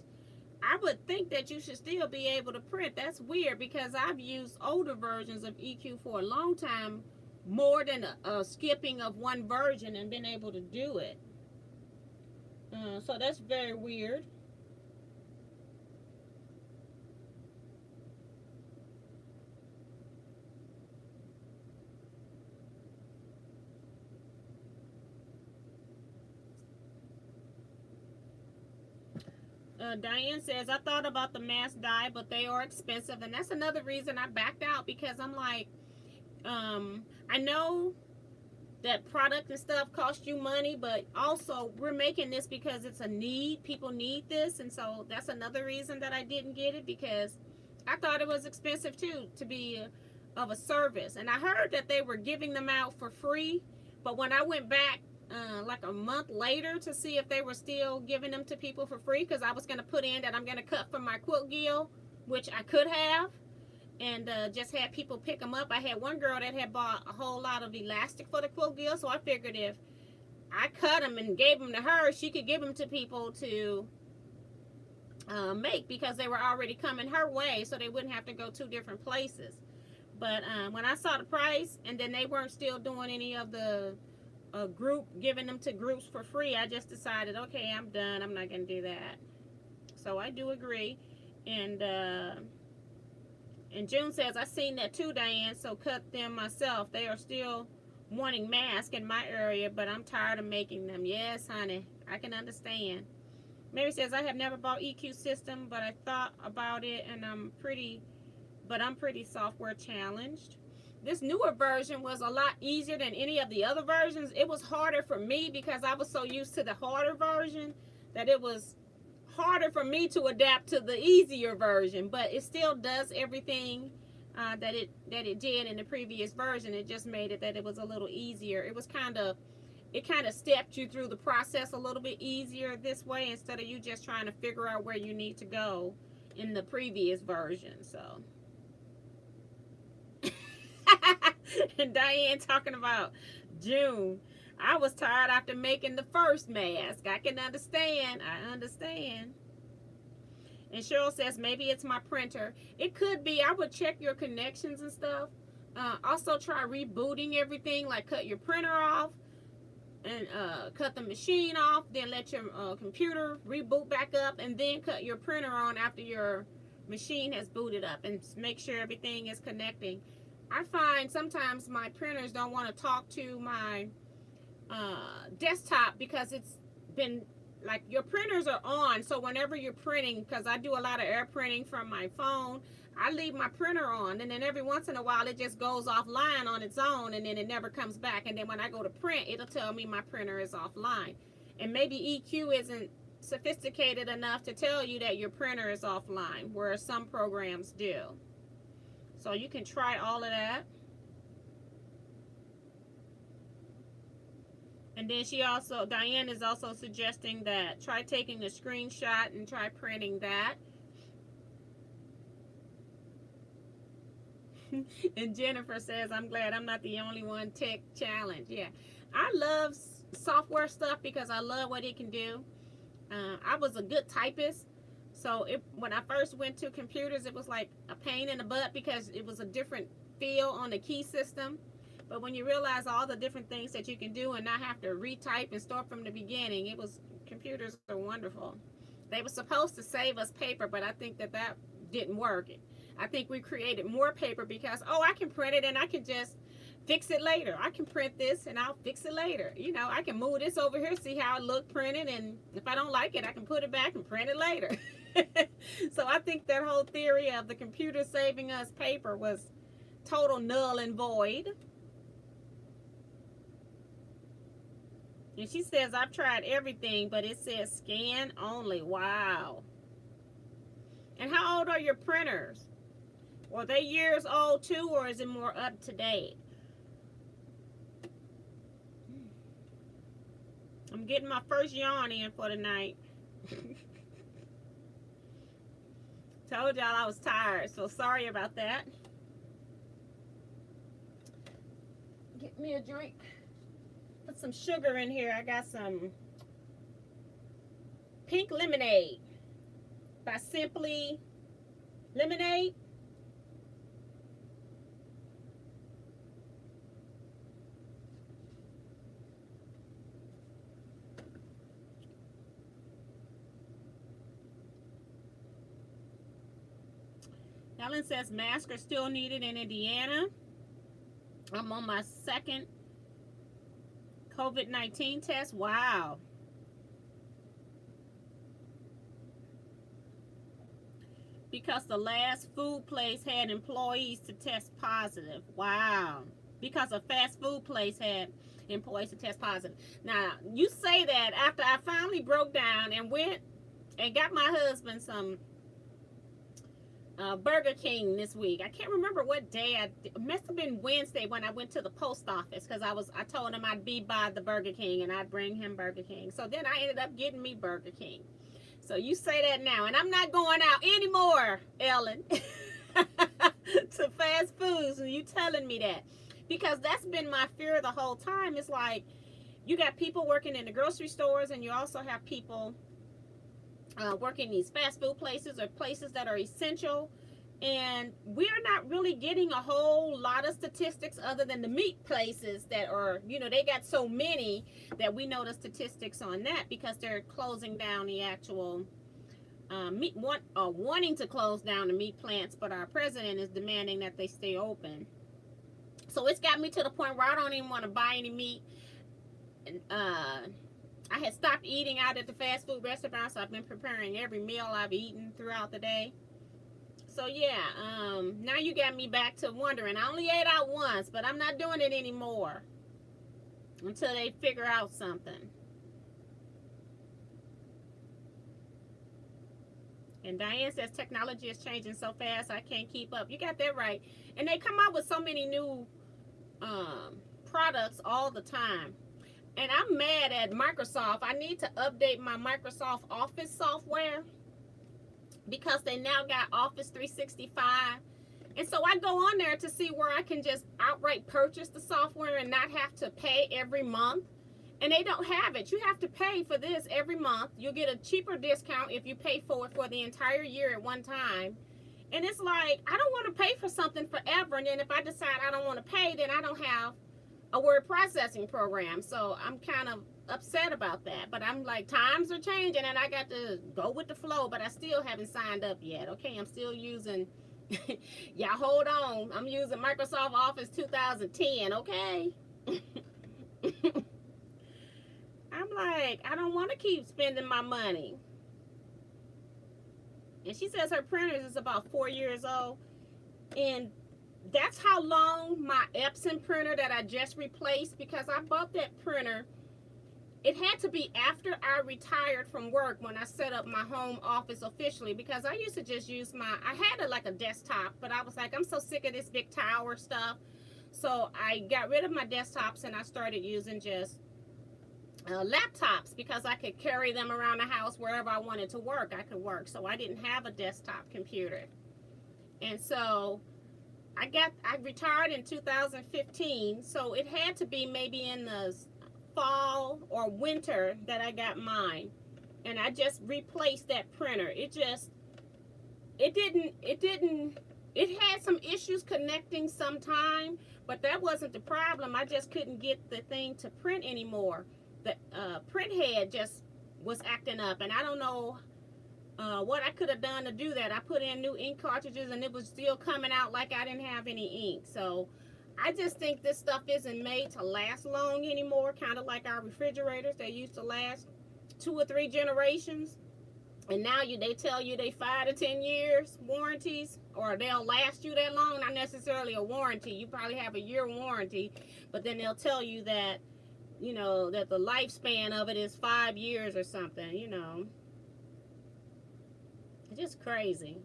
S1: I would think that you should still be able to print. That's weird because I've used older versions of EQ for a long time, more than a skipping of one version, and been able to do it. So that's very weird. Diane says, I thought about the mass dye, but they are expensive. And that's another reason I backed out, because I'm like, I know that product and stuff cost you money, but also we're making this because it's a need. People need this. And so that's another reason that I didn't get it, because I thought it was expensive too, to be of a service. And I heard that they were giving them out for free, but when I went back like a month later to see if they were still giving them to people for free, because I was going to put in that I'm going to cut from my quilt gill, which I could have, and just had people pick them up. I had one girl that had bought a whole lot of elastic for the quilt gill, so I figured if I cut them and gave them to her, she could give them to people to make, because they were already coming her way, so they wouldn't have to go two different places. But when I saw the price, and then they weren't still doing any of the group, giving them to groups for free, I just decided, okay, I'm done. I'm not going to do that. So I do agree. And June says, I seen that too, Diane, so cut them myself. They are still wanting masks in my area, but I'm tired of making them. Yes, honey, I can understand. Mary says, I have never bought EQ system, but I thought about it, and I'm pretty software challenged. This newer version was a lot easier than any of the other versions. It was harder for me because I was so used to the harder version that it was harder for me to adapt to the easier version. But it still does everything that it did in the previous version. It just made it that it was a little easier. It kind of stepped you through the process a little bit easier this way, instead of you just trying to figure out where you need to go in the previous version. So. And Diane talking about June. I was tired after making the first mask. I can understand. I understand. And Cheryl says, maybe it's my printer. It could be. I would check your connections and stuff. Also try rebooting everything, like cut your printer off and cut the machine off, then let your computer reboot back up, and then cut your printer on after your machine has booted up, and make sure everything is connecting. I find sometimes my printers don't want to talk to my desktop, because it's been like, your printers are on, so whenever you're printing, because I do a lot of air printing from my phone, I leave my printer on, and then every once in a while it just goes offline on its own, and then it never comes back, and then when I go to print, it'll tell me my printer is offline. And maybe EQ isn't sophisticated enough to tell you that your printer is offline, whereas some programs do. So you can try all of that. And then Diane is also suggesting that try taking a screenshot and try printing that. And Jennifer says, I'm glad I'm not the only one tech challenged. Yeah, I love software stuff because I love what it can do. I was a good typist. So when I first went to computers, it was like a pain in the butt because it was a different feel on the key system. But when you realize all the different things that you can do and not have to retype and start from the beginning, computers are wonderful. They were supposed to save us paper, but I think that didn't work. I think we created more paper because, I can print it and I can just fix it later. I can print this and I'll fix it later. I can move this over here, see how it looked printed, and if I don't like it, I can put it back and print it later. So I think that whole theory of the computer saving us paper was total null and void. And she says, I've tried everything, but it says scan only. Wow. And how old are your printers? Are they years old too, or is it more up to date? I'm getting my first yawn in for the night. Told y'all I was tired, so sorry about that. Get me a drink. Put some sugar in here. I got some Pink Lemonade by Simply Lemonade. Helen says masks are still needed in Indiana. I'm on my second COVID-19 test. Wow. Because the last food place had employees to test positive. Wow. Because a fast food place had employees to test positive. Now, you say that after I finally broke down and went and got my husband some Burger King this week. I can't remember what day. It must have been Wednesday when I went to the post office, because I told him I'd be by the Burger King and I'd bring him Burger King. So then I ended up getting me Burger King. So you say that now, and I'm not going out anymore, Ellen, to fast foods. And you telling me that, because that's been my fear the whole time. It's like you got people working in the grocery stores, and you also have people working these fast food places or places that are essential, and we're not really getting a whole lot of statistics other than the meat places that are, they got so many that we know the statistics on that, because they're closing down the actual meat, wanting to close down the meat plants, but our president is demanding that they stay open. So it's got me to the point where I don't even want to buy any meat. And I had stopped eating out at the fast food restaurants, so I've been preparing every meal I've eaten throughout the day. So yeah, now you got me back to wondering. I only ate out once, but I'm not doing it anymore until they figure out something. And Diane says technology is changing so fast I can't keep up. You got that right. And they come out with so many new products all the time. And I'm mad at Microsoft. I need to update my Microsoft Office software, because they now got Office 365. And so I go on there to see where I can just outright purchase the software and not have to pay every month. And they don't have it. You have to pay for this every month. You'll get a cheaper discount if you pay for it for the entire year at one time. And it's like, I don't want to pay for something forever. And then if I decide I don't want to pay, then I don't have a word processing program. So I'm kind of upset about that. But I'm like, times are changing and I got to go with the flow. But I still haven't signed up yet. Okay, I'm still using, yeah, hold on. I'm using Microsoft Office 2010, okay? I'm like, I don't want to keep spending my money. And she says her printer is about 4 years old. And that's how long my Epson printer that I just replaced, because I bought that printer. It had to be after I retired from work when I set up my home office officially, because I used to just use I had like a desktop, but I was like, I'm so sick of this big tower stuff. So I got rid of my desktops and I started using just laptops, because I could carry them around the house wherever I wanted to work. I could work. So I didn't have a desktop computer. And so I retired in 2015, so it had to be maybe in the fall or winter that I got mine. And I just replaced that printer. It had some issues connecting sometime, but that wasn't the problem. I just couldn't get the thing to print anymore. The print head just was acting up, and I don't know what I could have done to do that. I put in new ink cartridges and it was still coming out like I didn't have any ink. So I just think this stuff isn't made to last long anymore, kind of like our refrigerators. They used to last 2 or 3 generations, and now they tell you they 5 to 10 years warranties, or they'll last you that long. Not necessarily a warranty. You probably have a year warranty, but then they'll tell you that, that the lifespan of it is 5 years or something, It's just crazy.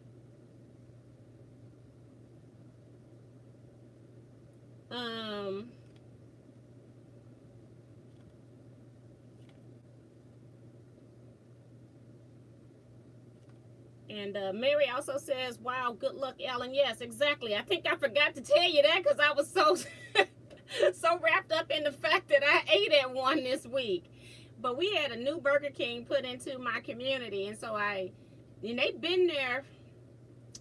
S1: And Mary also says, wow, good luck, Ellen. Yes, exactly. I think I forgot to tell you that because I was so so wrapped up in the fact that I ate at one this week. But we had a new Burger King put into my community, and so and they've been there.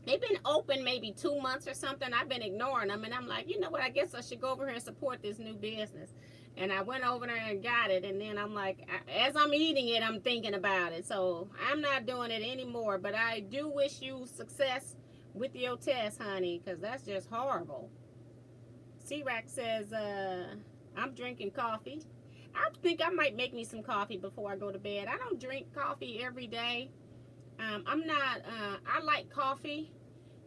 S1: They've been open maybe 2 months or something. I've been ignoring them, and I'm like, you know what? I guess I should go over here and support this new business. And I went over there and got it, and then I'm like, as I'm eating it, I'm thinking about it. So I'm not doing it anymore, but I do wish you success with your test, honey, because that's just horrible. C-Rack says, I'm drinking coffee. I think I might make me some coffee before I go to bed. I don't drink coffee every day. I'm not, I like coffee,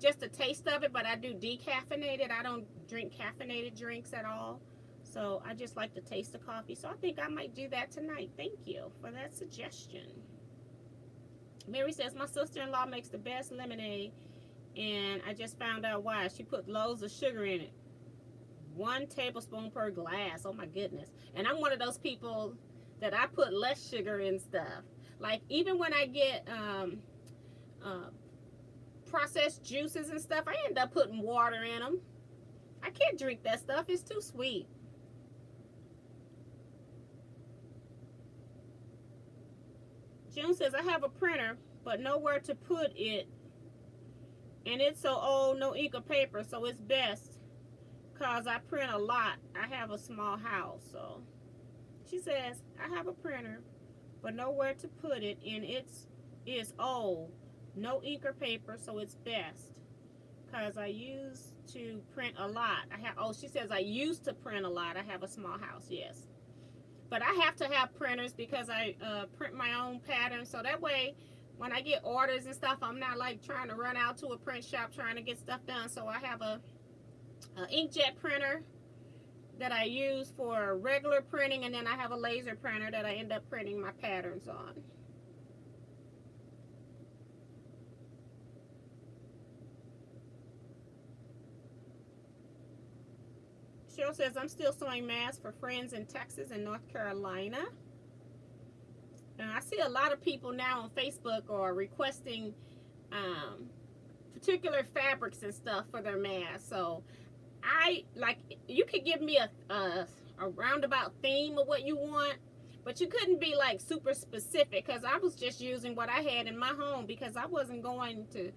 S1: just the taste of it, but I do decaffeinated. I don't drink caffeinated drinks at all. So I just like the taste of coffee. So I think I might do that tonight. Thank you for that suggestion. Mary says, my sister-in-law makes the best lemonade, and I just found out why. She put loads of sugar in it. 1 tablespoon per glass. Oh my goodness. And I'm one of those people that I put less sugar in stuff. Like even when I get processed juices and stuff, I end up putting water in them. I can't drink that stuff. It's too sweet. June says, I have a printer, but nowhere to put it. And it's so old, no ink or paper, so it's best because I print a lot. I have a small house, so she says, I have a printer, but nowhere to put it, and it's old, no ink or paper, so it's best because I used to print a lot. She says I used to print a lot. I have a small house, yes. But I have to have printers because I print my own patterns, so that way when I get orders and stuff, I'm not like trying to run out to a print shop trying to get stuff done. So I have a inkjet printer that I use for regular printing, and then I have a laser printer that I end up printing my patterns on. Cheryl says, I'm still sewing masks for friends in Texas and North Carolina. And I see a lot of people now on Facebook are requesting particular fabrics and stuff for their masks. So you could give me a roundabout theme of what you want, but you couldn't be like super specific, because I was just using what I had in my home because I wasn't going to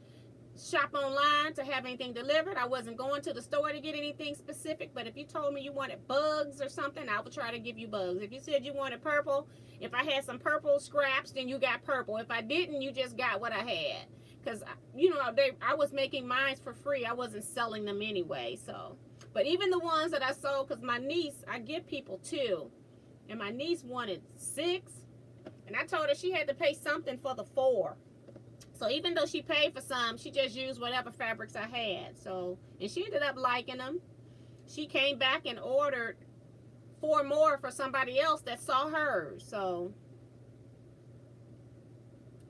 S1: shop online to have anything delivered. I wasn't going to the store to get anything specific. But if you told me you wanted bugs or something, I would try to give you bugs. If you said you wanted purple, if I had some purple scraps, then you got purple. If I didn't, you just got what I had. Because, you know, I was making mine for free. I wasn't selling them anyway. So, but even the ones that I sold, because my niece, I give people 2. And my niece wanted 6. And I told her she had to pay something for the 4. So even though she paid for some, she just used whatever fabrics I had. So, and she ended up liking them. She came back and ordered 4 more for somebody else that saw hers. So,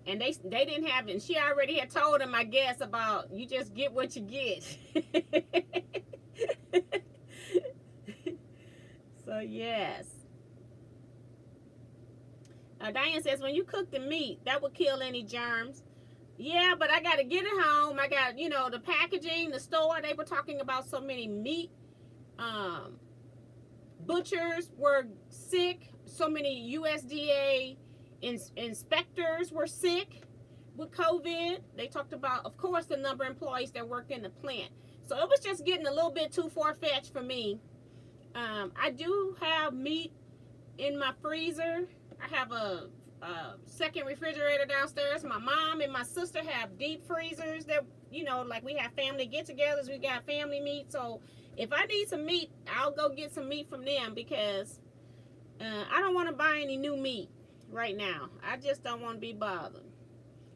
S1: and they didn't have it. And she already had told them, I guess, about you just get what you get. So, yes. Diane says, when you cook the meat, that will kill any germs. Yeah, but I got to get it home. I got, you know, the packaging, the store. They were talking about so many meat. Butchers were sick. So many USDA inspectors were sick with COVID. They talked about, of course, the number of employees that work in the plant. So it was just getting a little bit too far-fetched for me. I do have meat in my freezer. I have a second refrigerator downstairs. My mom and my sister have deep freezers that, you know, like we have family get-togethers. We got family meat. So if I need some meat, I'll go get some meat from them, because I don't want to buy any new meat right now. I just don't want to be bothered.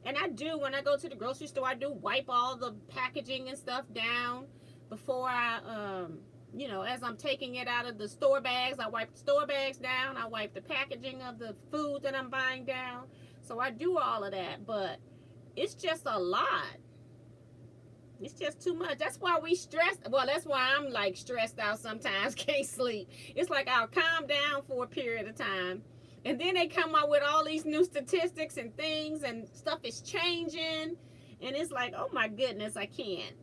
S1: And I do, when I go to the grocery store, I do wipe all the packaging and stuff down before I, you know, as I'm taking it out of the store bags. I wipe the store bags down. I wipe the packaging of the food that I'm buying down. So I do all of that, but it's just a lot. It's just too much. That's why we stressed. Well, that's why I'm like stressed out sometimes, can't sleep. It's like I'll calm down for a period of time, and then they come out with all these new statistics and things, and stuff is changing, and it's like, oh my goodness, I can't.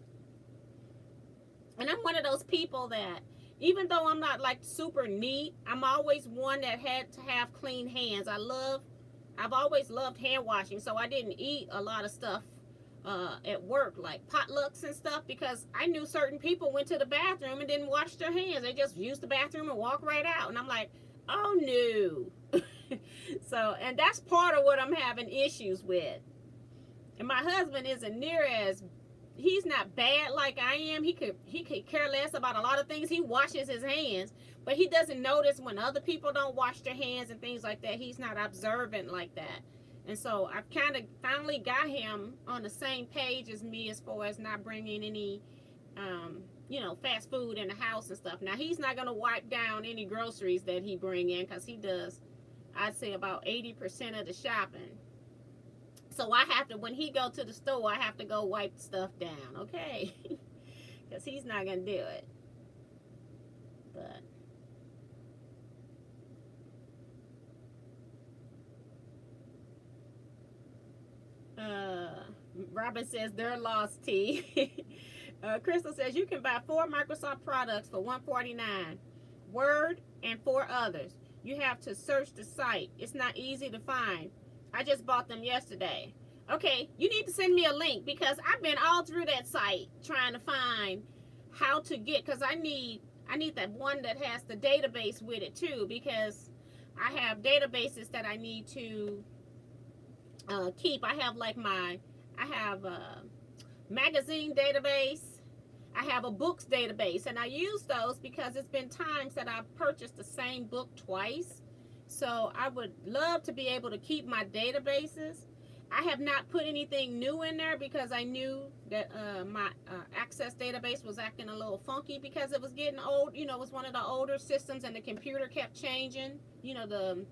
S1: And I'm one of those people that, even though I'm not like super neat, I'm always one that had to have clean hands. I've always loved hand washing, so I didn't eat a lot of stuff at work, like potlucks and stuff, because I knew certain people went to the bathroom and didn't wash their hands. They just used the bathroom and walked right out. And I'm like, oh no. So, and that's part of what I'm having issues with. And my husband isn't near as, he's not bad like I am. He could care less about a lot of things. He washes his hands, but he doesn't notice when other people don't wash their hands and things like that. He's not observant like that. And so I've kind of finally got him on the same page as me as far as not bringing any, fast food in the house and stuff. Now, he's not going to wipe down any groceries that he bring in, because he does, I'd say, about 80% of the shopping. So I have to, when he go to the store, I have to go wipe stuff down, okay? Because he's not going to do it. But Robin says they're lost, T. Crystal says you can buy 4 Microsoft products for $149. Word and 4 others. You have to search the site. It's not easy to find. I just bought them yesterday. Okay, you need to send me a link, because I've been all through that site trying to find how to get, because I need that one that has the database with it too, because I have databases that I need to keep. I have a magazine database. I have a books database, and I use those because it's been times that I've purchased the same book twice. So I would love to be able to keep my databases. I have not put anything new in there because I knew that my Access database was acting a little funky because it was getting old. It was one of the older systems, and the computer kept changing. The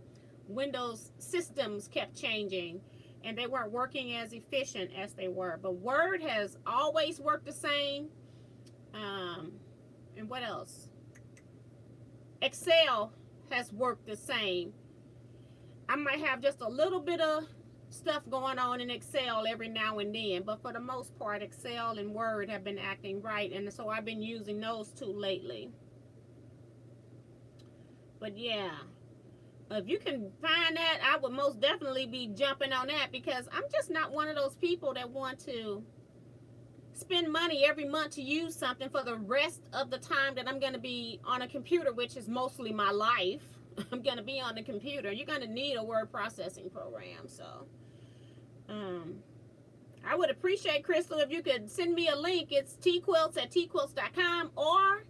S1: Windows systems kept changing, and they weren't working as efficient as they were. But Word has always worked the same. And what else? Excel has worked the same. I might have just a little bit of stuff going on in Excel every now and then, but for the most part, Excel and Word have been acting right, and so I've been using those two lately. But yeah, if you can find that, I would most definitely be jumping on that, because I'm just not one of those people that want to spend money every month to use something for the rest of the time that I'm going to be on a computer, which is mostly my life. I'm going to be on the computer. You're going to need a word processing program. So I would appreciate, Crystal, if you could send me a link. It's teaquilts@teaquilts.com, or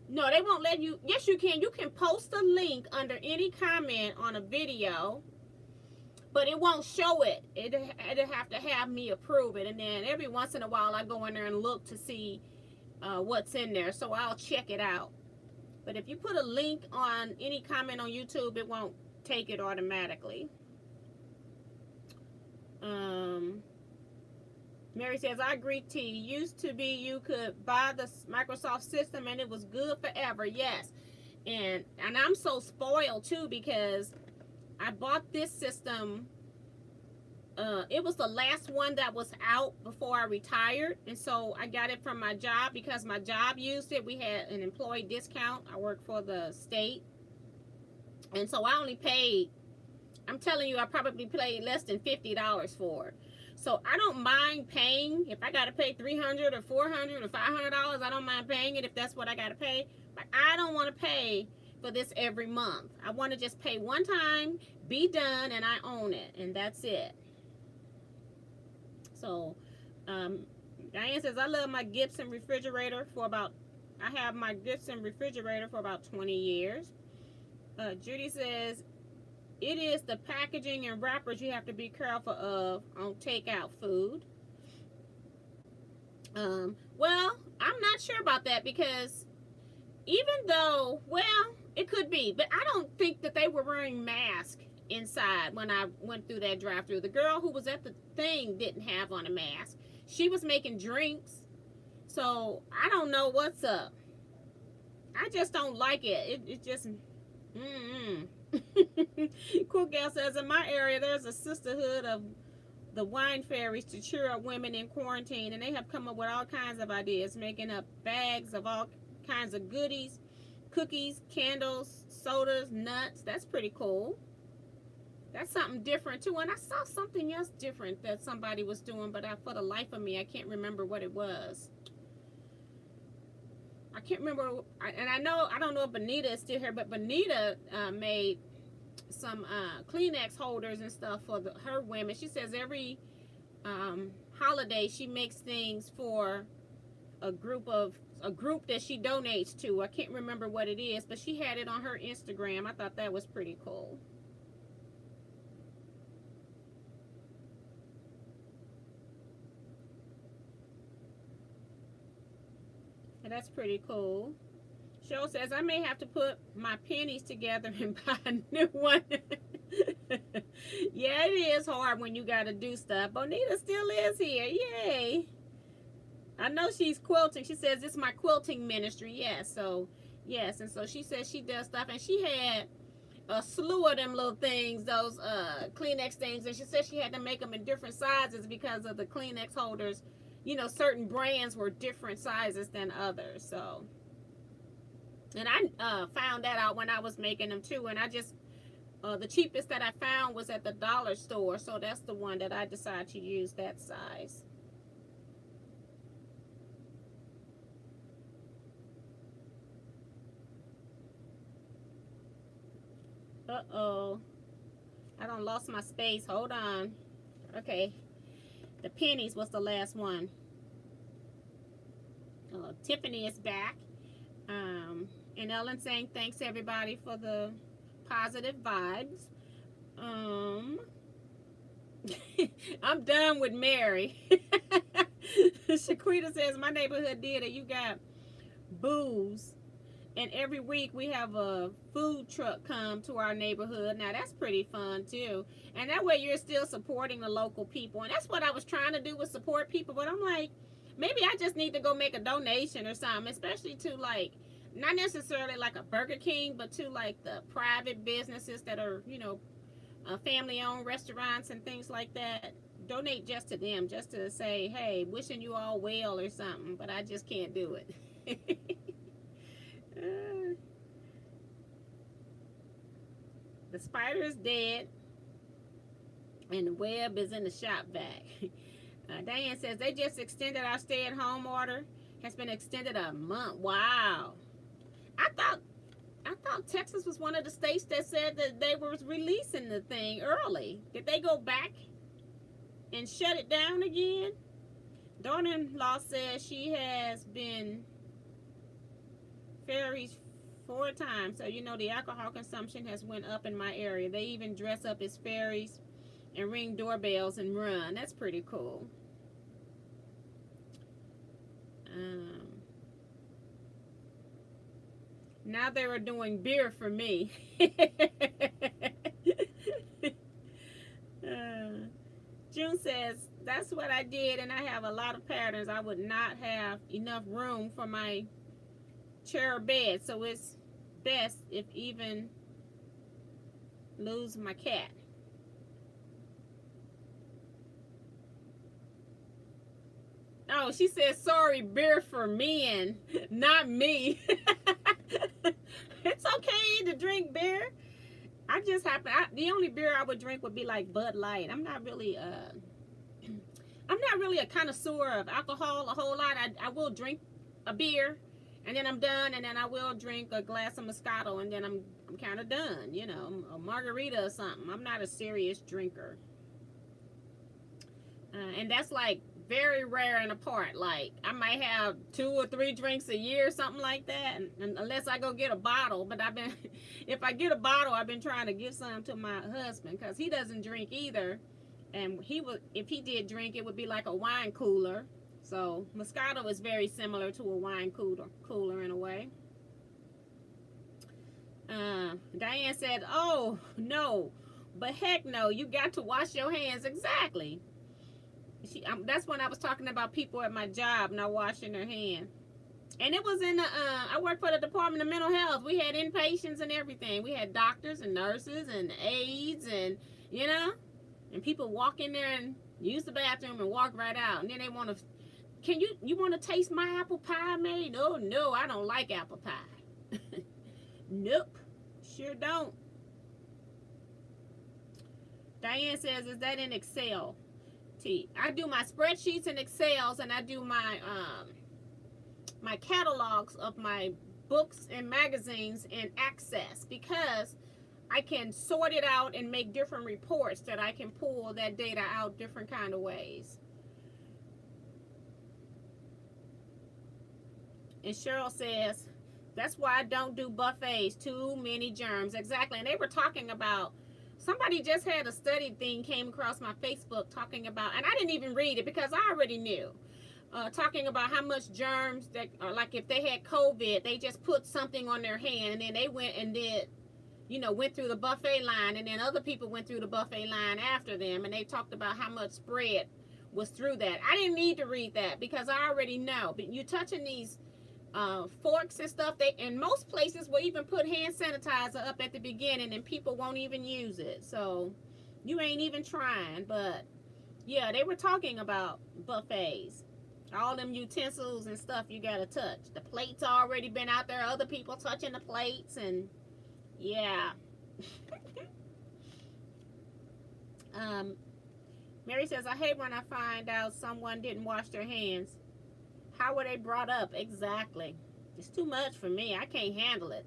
S1: no, they won't let you. Yes, you can. You can post a link under any comment on a video, but it won't show it. It'll have to have me approve it. And then every once in a while, I go in there and look to see what's in there. So I'll check it out. But if you put a link on any comment on YouTube, it won't take it automatically. Mary says, I agree, T. Used to be you could buy the Microsoft system and it was good forever. Yes. And I'm so spoiled too, because I bought this system. It was the last one that was out before I retired. And so I got it from my job because my job used it. We had an employee discount. I work for the state. And so I only paid, I'm telling you, I probably paid less than $50 for it. So I don't mind paying. If I got to pay $300 or $400 or $500, I don't mind paying it if that's what I got to pay. But I don't want to pay for this every month. I want to just pay one time, be done, and I own it, and that's it. So Diane says, I love my Gibson refrigerator I have my Gibson refrigerator for about 20 years. Judy says, it is the packaging and wrappers you have to be careful of on takeout food. Well, I'm not sure about that, because even though, well, it could be, but I don't think that they were wearing masks inside when I went through that drive-through. The girl who was at the thing didn't have on a mask. She was making drinks, so I don't know what's up. I just don't like it. It just, Cool Gal says, in my area, there's a sisterhood of the wine fairies to cheer up women in quarantine, and they have come up with all kinds of ideas, making up bags of all kinds of goodies cookies, candles, sodas, nuts. That's pretty cool. That's something different too. And I saw something else different that somebody was doing, but for the life of me, I can't remember what it was. I can't remember, and I don't know if Bonita is still here, but Bonita made some Kleenex holders and stuff for her women. She says every holiday she makes things for a group that she donates to. I can't remember what it is, but she had it on her Instagram. I thought that was pretty cool. And that's pretty cool. Cheryl says, I may have to put my pennies together and buy a new one. Yeah, it is hard when you got to do stuff. Bonita still is here. Yay. I know she's quilting. She says, it's my quilting ministry. Yes, so, yes. And so she says she does stuff. And she had a slew of them little things, those Kleenex things. And she said she had to make them in different sizes because of the Kleenex holders. You know, certain brands were different sizes than others. So, and I found that out when I was making them too. And I just, the cheapest that I found was at the dollar store. So that's the one that I decided to use, that size. Uh-oh. I done lost my space. Hold on. Okay. The pennies was the last one. Tiffany is back. And Ellen saying thanks everybody for the positive vibes. I'm done with Mary. Shaquita says my neighborhood did it. You got booze. And every week we have a food truck come to our neighborhood. Now that's pretty fun too. And that way you're still supporting the local people. And that's what I was trying to do, was support people. But I'm like, maybe I just need to go make a donation or something. Especially to like, not necessarily like a Burger King, but to like the private businesses that are, you know, family owned restaurants and things like that. Donate just to them, just to say, hey, wishing you all well or something. But I just can't do it. The spider is dead and the web is in the shop vac. Diane says they just extended our stay-at-home order. Has been extended a month. Wow. I thought Texas was one of the states that said that they were releasing the thing early. Did they go back and shut it down again? Daughter-in-law says she has been ferries 4 times, so you know the alcohol consumption has went up in my area. They even dress up as fairies and ring doorbells and run. That's pretty cool. Now they are doing beer for me. June says, that's what I did, and I have a lot of patterns. I would not have enough room for my chair or bed, so it's best if even lose my cat. Oh, she says, sorry, beer for men, not me. It's okay to drink beer. I just happen, the only beer I would drink would be like Bud Light. I'm not really a connoisseur of alcohol a whole lot. I will drink a beer and then I'm done, and then I will drink a glass of Moscato, and then I'm kind of done, you know, a margarita or something. I'm not a serious drinker. And that's like very rare and apart. Like I might have 2 or 3 drinks a year, something like that, and unless I go get a bottle. But if I get a bottle, I've been trying to give some to my husband because he doesn't drink either, and if he did drink, it would be like a wine cooler. So Moscato is very similar to a wine cooler in a way. Diane said, oh no, but heck no, you got to wash your hands. Exactly. That's when I was talking about people at my job not washing their hands. And it was in I worked for the Department of Mental Health. We had inpatients and everything. We had doctors and nurses and aides, and you know, and people walk in there and use the bathroom and walk right out. And then they want to, you want to taste my apple pie I made? Oh no, I don't like apple pie. Nope, sure don't. Diane says, is that in Excel? I do my spreadsheets in Excels, and I do my catalogs of my books and magazines in Access, because I can sort it out and make different reports that I can pull that data out different kind of ways. And Cheryl says, that's why I don't do buffets. Too many germs. Exactly. And they were talking about, somebody just had a study thing came across my Facebook talking about, and I didn't even read it because I already knew. Talking about how much germs that, like if they had COVID, they just put something on their hand, and then they went and did, went through the buffet line, and then other people went through the buffet line after them, and they talked about how much spread was through that. I didn't need to read that because I already know. But you touching these forks and stuff, they in most places will even put hand sanitizer up at the beginning, and people won't even use it. So you ain't even trying. But yeah, they were talking about buffets, all them utensils and stuff you gotta touch. The plates already been out there, other people touching the plates, and yeah. Mary says, I hate when I find out someone didn't wash their hands. How were they brought up? Exactly. It's too much for me. I can't handle it.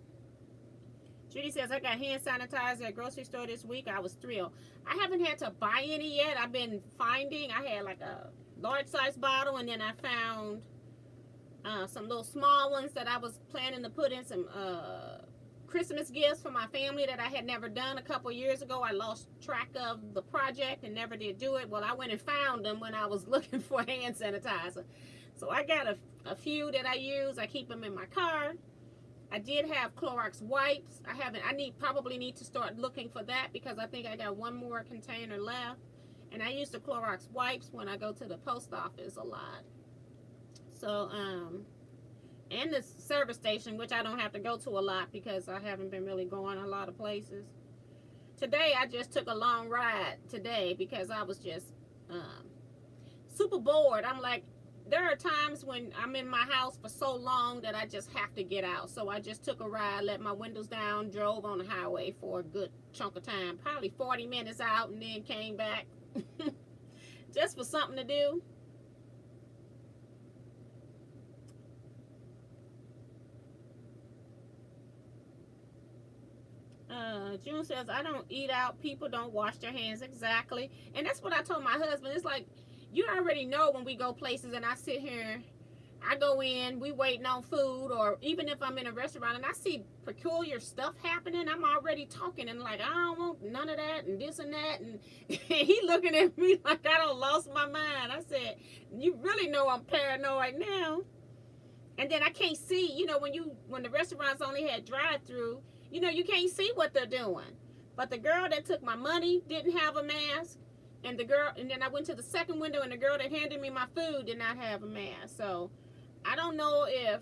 S1: Judy says, I got hand sanitizer at grocery store this week. I was thrilled. I haven't had to buy any yet. I've been finding. I had like a large size bottle, and then I found some little small ones that I was planning to put in some Christmas gifts for my family that I had never done a couple years ago. I lost track of the project and never did do it. Well, I went and found them when I was looking for hand sanitizer. So I got a few that I use. I keep them in my car. I did have Clorox wipes. I probably need to start looking for that because I think I got one more container left. And I use the Clorox wipes when I go to the post office a lot. So, and the service station, which I don't have to go to a lot because I haven't been really going a lot of places. Today, I just took a long ride today because I was just super bored. I'm like, there are times when I'm in my house for so long that I just have to get out. So I just took a ride, let my windows down, drove on the highway for a good chunk of time, probably 40 minutes out, and then came back just for something to do. June says, I don't eat out. People don't wash their hands. Exactly. And that's what I told my husband. It's like, you already know when we go places and I sit here, I go in, we waiting on food, or even if I'm in a restaurant and I see peculiar stuff happening, I'm already talking and like, I don't want none of that and this and that. And he looking at me like I done lost my mind. I said, you really know I'm paranoid now. And then I can't see, when the restaurants only had drive-through, you can't see what they're doing. But the girl that took my money didn't have a mask. And then I went to the second window, and the girl that handed me my food did not have a mask. So I don't know if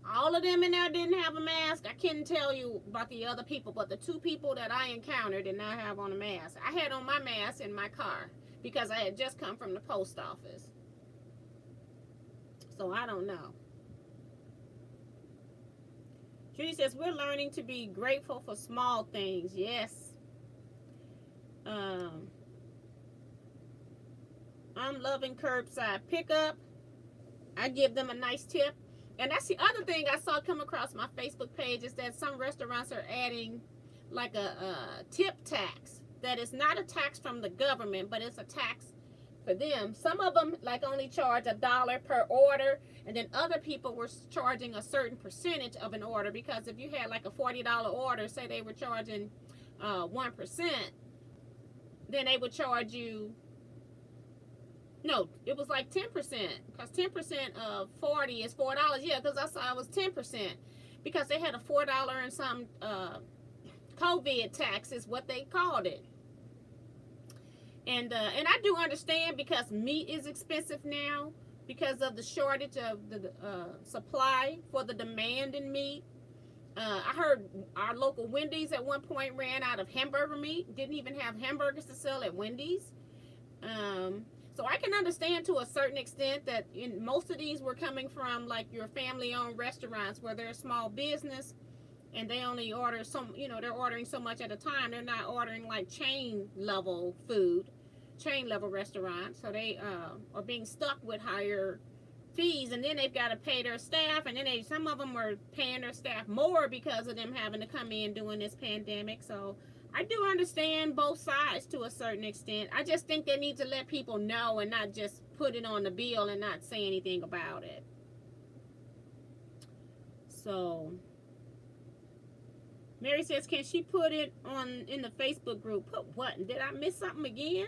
S1: all of them in there didn't have a mask. I couldn't tell you about the other people, but the two people that I encountered did not have on a mask. I had on my mask in my car because I had just come from the post office. So I don't know. Judy says, we're learning to be grateful for small things. Yes. I'm loving curbside pickup. I give them a nice tip. And that's the other thing I saw come across my Facebook page is that some restaurants are adding like a tip tax. That is not a tax from the government, but it's a tax for them. Some of them like only charge $1 per order, and then other people were charging a certain percentage of an order, because if you had like a $40 order, say they were charging 1%, then they would charge you, no, it was like 10%, because 10% of 40 is $4. Yeah, because I saw it was 10%, because they had a $4 and some COVID tax is what they called it. And I do understand, because meat is expensive now because of the shortage of the supply for the demand in meat. I heard our local Wendy's at one point ran out of hamburger meat, didn't even have hamburgers to sell at Wendy's. So I can understand to a certain extent that most of these were coming from like your family-owned restaurants where they're a small business, and they only order some, they're ordering so much at a time. They're not ordering like chain level food, chain level restaurants. So they are being stuck with higher fees, and then they've got to pay their staff, and then some of them are paying their staff more because of them having to come in during this pandemic. So I do understand both sides to a certain extent. I just think they need to let people know and not just put it on the bill and not say anything about it. So Mary says, can she put it on in the Facebook group? Put what? Did I miss something again?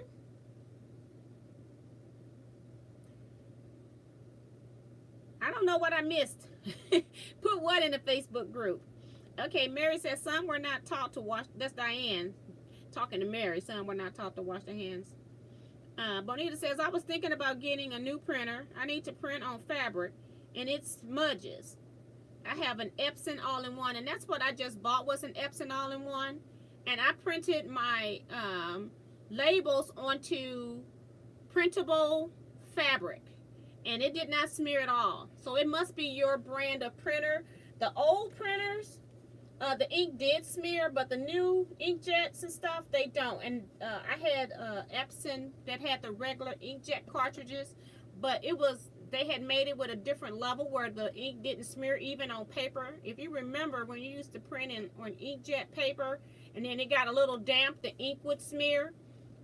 S1: I don't know what I missed. Put what in the Facebook group? Okay, Mary says some were not taught to wash. That's Diane talking to Mary. Some were not taught to wash their hands. Bonita says, I was thinking about getting a new printer. I need to print on fabric, and it smudges. I have an Epson all-in-one, and that's what I just bought, was an Epson all-in-one. And I printed my labels onto printable fabric, and it did not smear at all. So it must be your brand of printer. The old printers, the ink did smear, but the new inkjets and stuff, they don't. And I had Epson that had the regular inkjet cartridges, but they had made it with a different level where the ink didn't smear even on paper. If you remember when you used to print on inkjet paper and then it got a little damp, the ink would smear.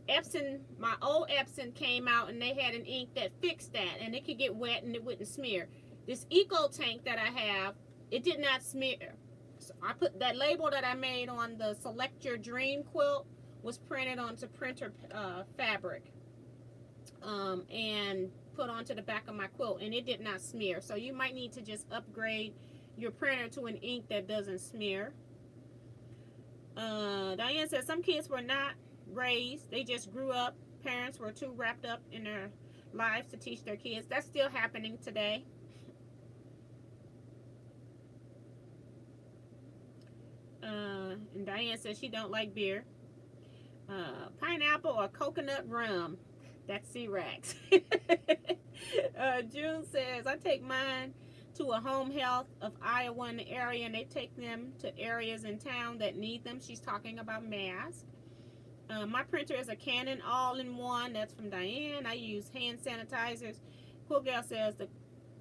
S1: Epson, my old Epson came out and they had an ink that fixed that, and it could get wet and it wouldn't smear. This Eco Tank that I have, it did not smear. So I put that label that I made on the Select Your Dream quilt was printed onto printer fabric and put onto the back of my quilt, and it did not smear. So you might need to just upgrade your printer to an ink that doesn't smear. Diane says some kids were not raised, they just grew up. Parents were too wrapped up in their lives to teach their kids. That's still happening today. And Diane says she don't like beer. Pineapple or coconut rum. That's C-Rax. June says, I take mine to a home health of Iowa in the area, and they take them to areas in town that need them. She's talking about masks. My printer is a Canon all-in-one. That's from Diane. I use hand sanitizers. Cool Girl says the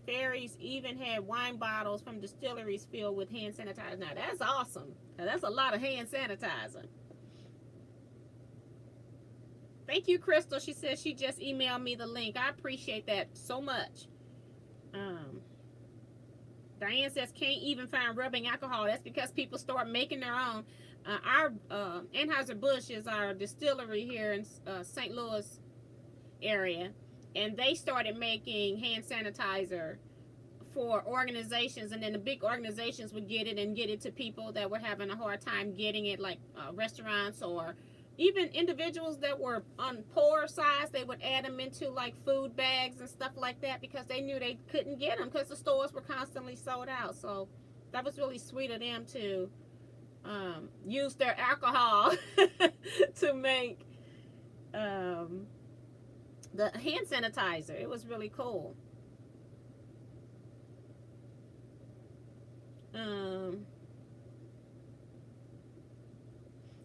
S1: fairies even had wine bottles from distilleries filled with hand sanitizer. Now, that's awesome. Now, that's a lot of hand sanitizer. Thank you, Crystal. She says she just emailed me the link. I appreciate that so much. Diane says can't even find rubbing alcohol. That's because people start making their own. Our Anheuser-Busch is our distillery here in St. Louis area, and they started making hand sanitizer for organizations, and then the big organizations would get it and get it to people that were having a hard time getting it, like restaurants or even individuals that were on poor size. They would add them into like food bags and stuff like that because they knew they couldn't get them because the stores were constantly sold out. So that was really sweet of them to use their alcohol to make the hand sanitizer. It was really cool.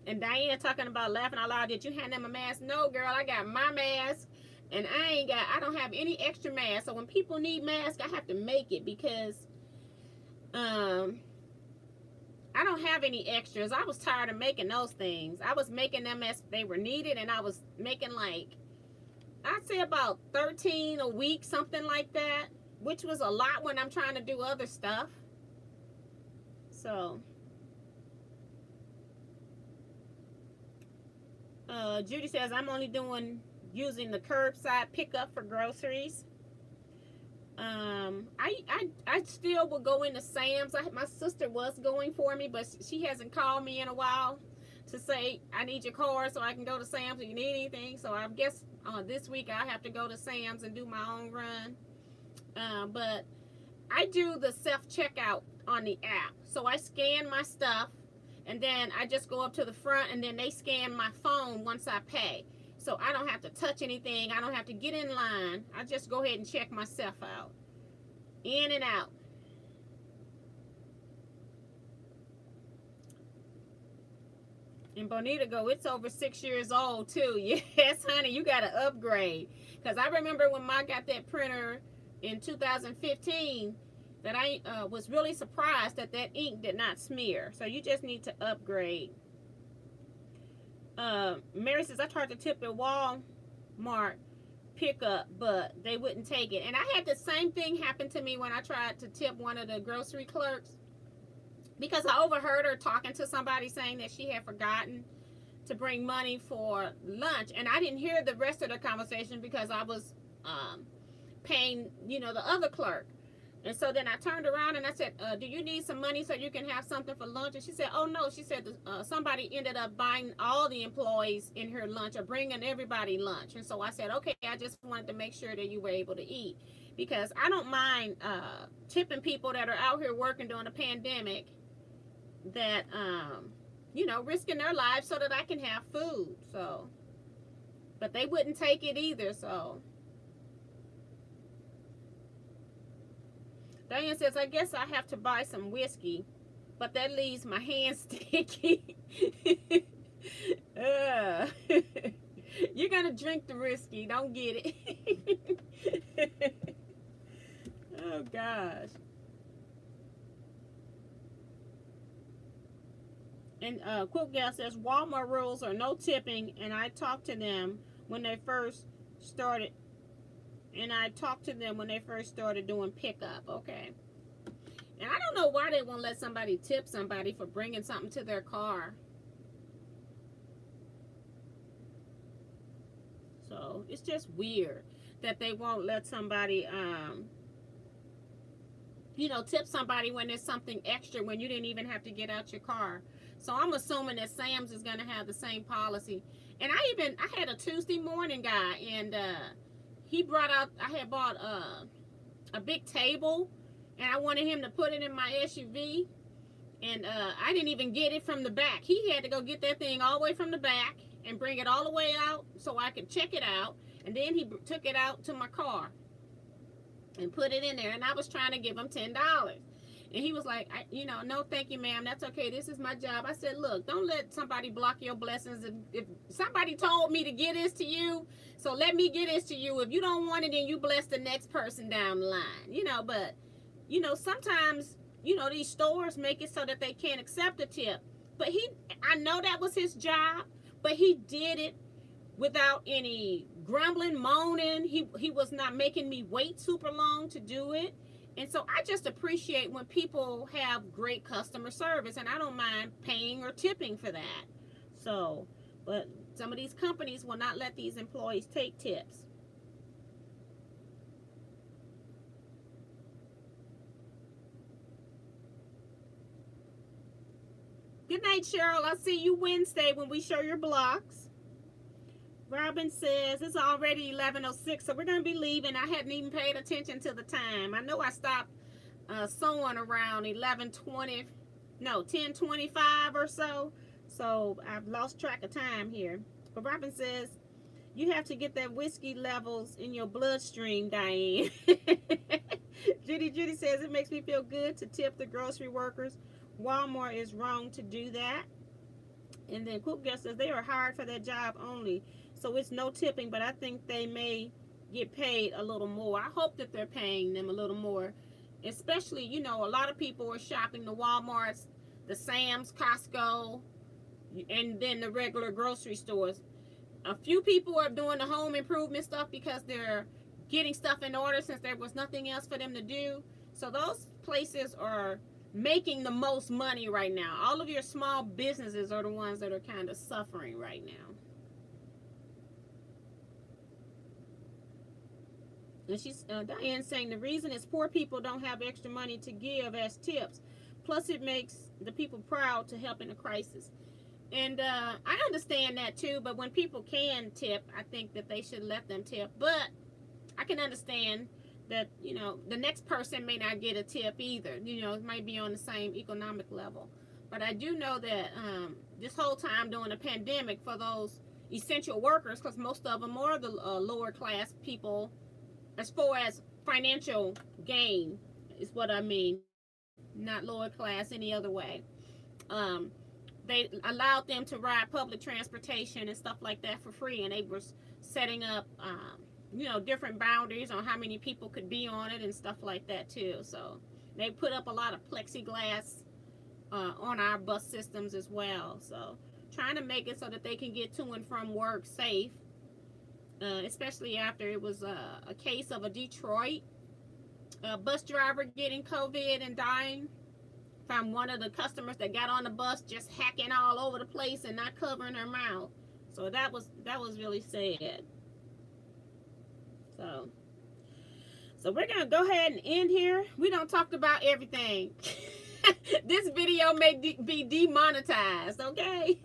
S1: And Diane talking about laughing out loud. Did you hand them a mask? No, girl, I got my mask, and I don't have any extra masks. So when people need masks, I have to make it because I don't have any extras. I was tired of making those things. I was making them as they were needed, and I was making like, I'd say about 13 a week, something like that, which was a lot when I'm trying to do other stuff. So Judy says I'm only using the curbside pickup for groceries. I still will go into Sam's. My sister was going for me, but she hasn't called me in a while to say I need your car so I can go to Sam's if you need anything. So I guess this week I have to go to Sam's and do my own run. But I do the self-checkout on the app. So I scan my stuff, and then I just go up to the front, and then they scan my phone once I pay. So I don't have to touch anything. I don't have to get in line. I just go ahead and check myself out. In and out. And Bonita go, it's over 6 years old too. Yes, honey, you got to upgrade. Because I remember when I got that printer in 2015, that I was really surprised that that ink did not smear. So you just need to upgrade. Mary says, I tried to tip at Walmart pickup, but they wouldn't take it. And I had the same thing happen to me when I tried to tip one of the grocery clerks, because I overheard her talking to somebody saying that she had forgotten to bring money for lunch, and I didn't hear the rest of the conversation because I was paying, the other clerk. And so then I turned around and I said, do you need some money so you can have something for lunch? And she said, oh no. She said somebody ended up buying all the employees in her lunch, or bringing everybody lunch. And so I said, okay, I just wanted to make sure that you were able to eat, because I don't mind tipping people that are out here working during the pandemic, that risking their lives so that I can have food. So, but they wouldn't take it either. So Diane says, I guess I have to buy some whiskey, but that leaves my hands sticky. You're gonna drink the whiskey, don't get it. Oh gosh. And Quick Gal says, Walmart rules are no tipping, and I talked to them when they first started. Doing pickup. Okay. And I don't know why they won't let somebody tip somebody for bringing something to their car. So it's just weird that they won't let somebody, tip somebody when there's something extra, when you didn't even have to get out your car. So I'm assuming that Sam's is going to have the same policy. And I had a Tuesday morning guy, and he brought out, I had bought a big table, and I wanted him to put it in my SUV, and I didn't even get it from the back. He had to go get that thing all the way from the back and bring it all the way out so I could check it out, and then he took it out to my car and put it in there, and I was trying to give him $10. And he was like, no, thank you, ma'am. That's okay. This is my job. I said, look, don't let somebody block your blessings. If somebody told me to get this to you, so let me get this to you. If you don't want it, then you bless the next person down the line. But, sometimes, these stores make it so that they can't accept a tip. But I know that was his job, but he did it without any grumbling, moaning. He was not making me wait super long to do it. And so I just appreciate when people have great customer service, and I don't mind paying or tipping for that. So, but some of these companies will not let these employees take tips. Good night, Cheryl. I'll see you Wednesday when we show your blocks. Robin says it's already 11:06, so we're going to be leaving. I hadn't even paid attention to the time. I know I stopped sewing around 10:25 or so. So I've lost track of time here. But Robin says, you have to get that whiskey levels in your bloodstream, Diane. Judy says, it makes me feel good to tip the grocery workers. Walmart is wrong to do that. And then Cook Girl says, they are hired for their job only. So it's no tipping, but I think they may get paid a little more. I hope that they're paying them a little more. Especially, a lot of people are shopping the Walmarts, the Sam's, Costco, and then the regular grocery stores. A few people are doing the home improvement stuff because they're getting stuff in order since there was nothing else for them to do. So those places are making the most money right now. All of your small businesses are the ones that are kind of suffering right now. And she's Diane saying the reason is poor people don't have extra money to give as tips. Plus, it makes the people proud to help in a crisis. And I understand that too. But when people can tip, I think that they should let them tip. But I can understand that the next person may not get a tip either. It might be on the same economic level. But I do know that this whole time during the pandemic, for those essential workers, because most of them are the lower class people, as far as financial gain is what I mean, not lower class any other way, they allowed them to ride public transportation and stuff like that for free, and they were setting up you know, different boundaries on how many people could be on it and stuff like that too. So they put up a lot of plexiglass on our bus systems as well, so trying to make it so that they can get to and from work safe, especially after it was a case of a Detroit bus driver getting COVID and dying from one of the customers that got on the bus just hacking all over the place and not covering her mouth. So that was really sad. So we're gonna go ahead and end here. We don't talk about everything. This video may be demonetized, okay?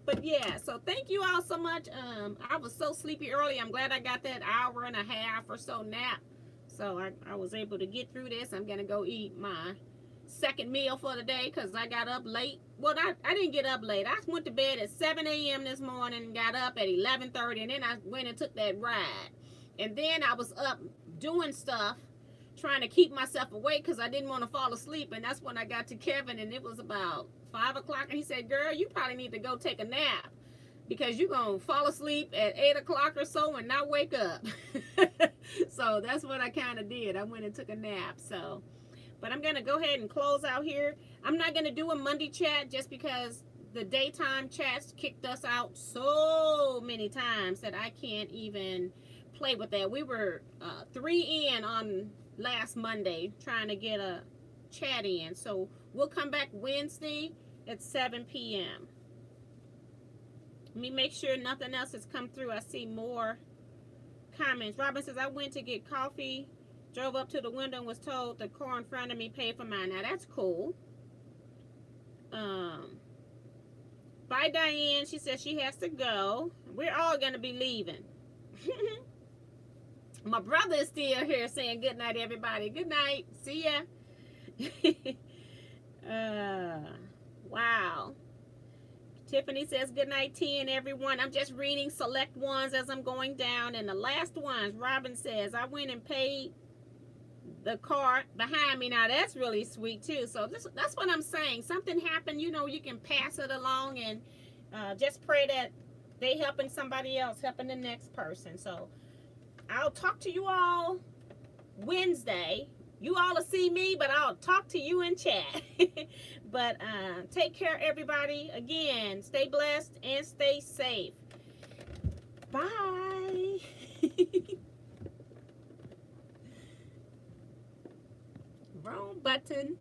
S1: But yeah, so thank you all so much. I was so sleepy early. I'm glad I got that hour and a half or so nap. So I was able to get through this. I'm gonna go eat my second meal for the day because I got up late. Well, I didn't get up late. I went to bed at 7 a.m. this morning and got up at 11:30, and then I went and took that ride. And then I was up doing stuff, trying to keep myself awake because I didn't want to fall asleep. And that's when I got to Kevin, and it was about 5 o'clock. And he said, girl, you probably need to go take a nap because you're going to fall asleep at 8 o'clock or so and not wake up. So that's what I kind of did. I went and took a nap. So, but I'm going to go ahead and close out here. I'm not going to do a Monday chat just because the daytime chats kicked us out so many times that I can't even play with that. We were 3 in on last Monday trying to get a chat in. So we'll come back Wednesday at 7 p.m. Let me make sure nothing else has come through. I see more comments. Robin says, I went to get coffee, drove up to the window and was told the car in front of me paid for mine. Now that's cool. Bye, Diane. She says she has to go. We're all going to be leaving. My brother is still here saying good night, everybody. Good night. See ya. Wow. Tiffany says good night, T and everyone. I'm just reading select ones as I'm going down. And the last ones, Robin says, I went and paid the car behind me. Now that's really sweet too. So that's what I'm saying. Something happened, you know, you can pass it along and just pray that they helping somebody else, helping the next person. So I'll talk to you all Wednesday. You all will see me, but I'll talk to you in chat. But take care, everybody. Again, stay blessed and stay safe. Bye. Wrong button.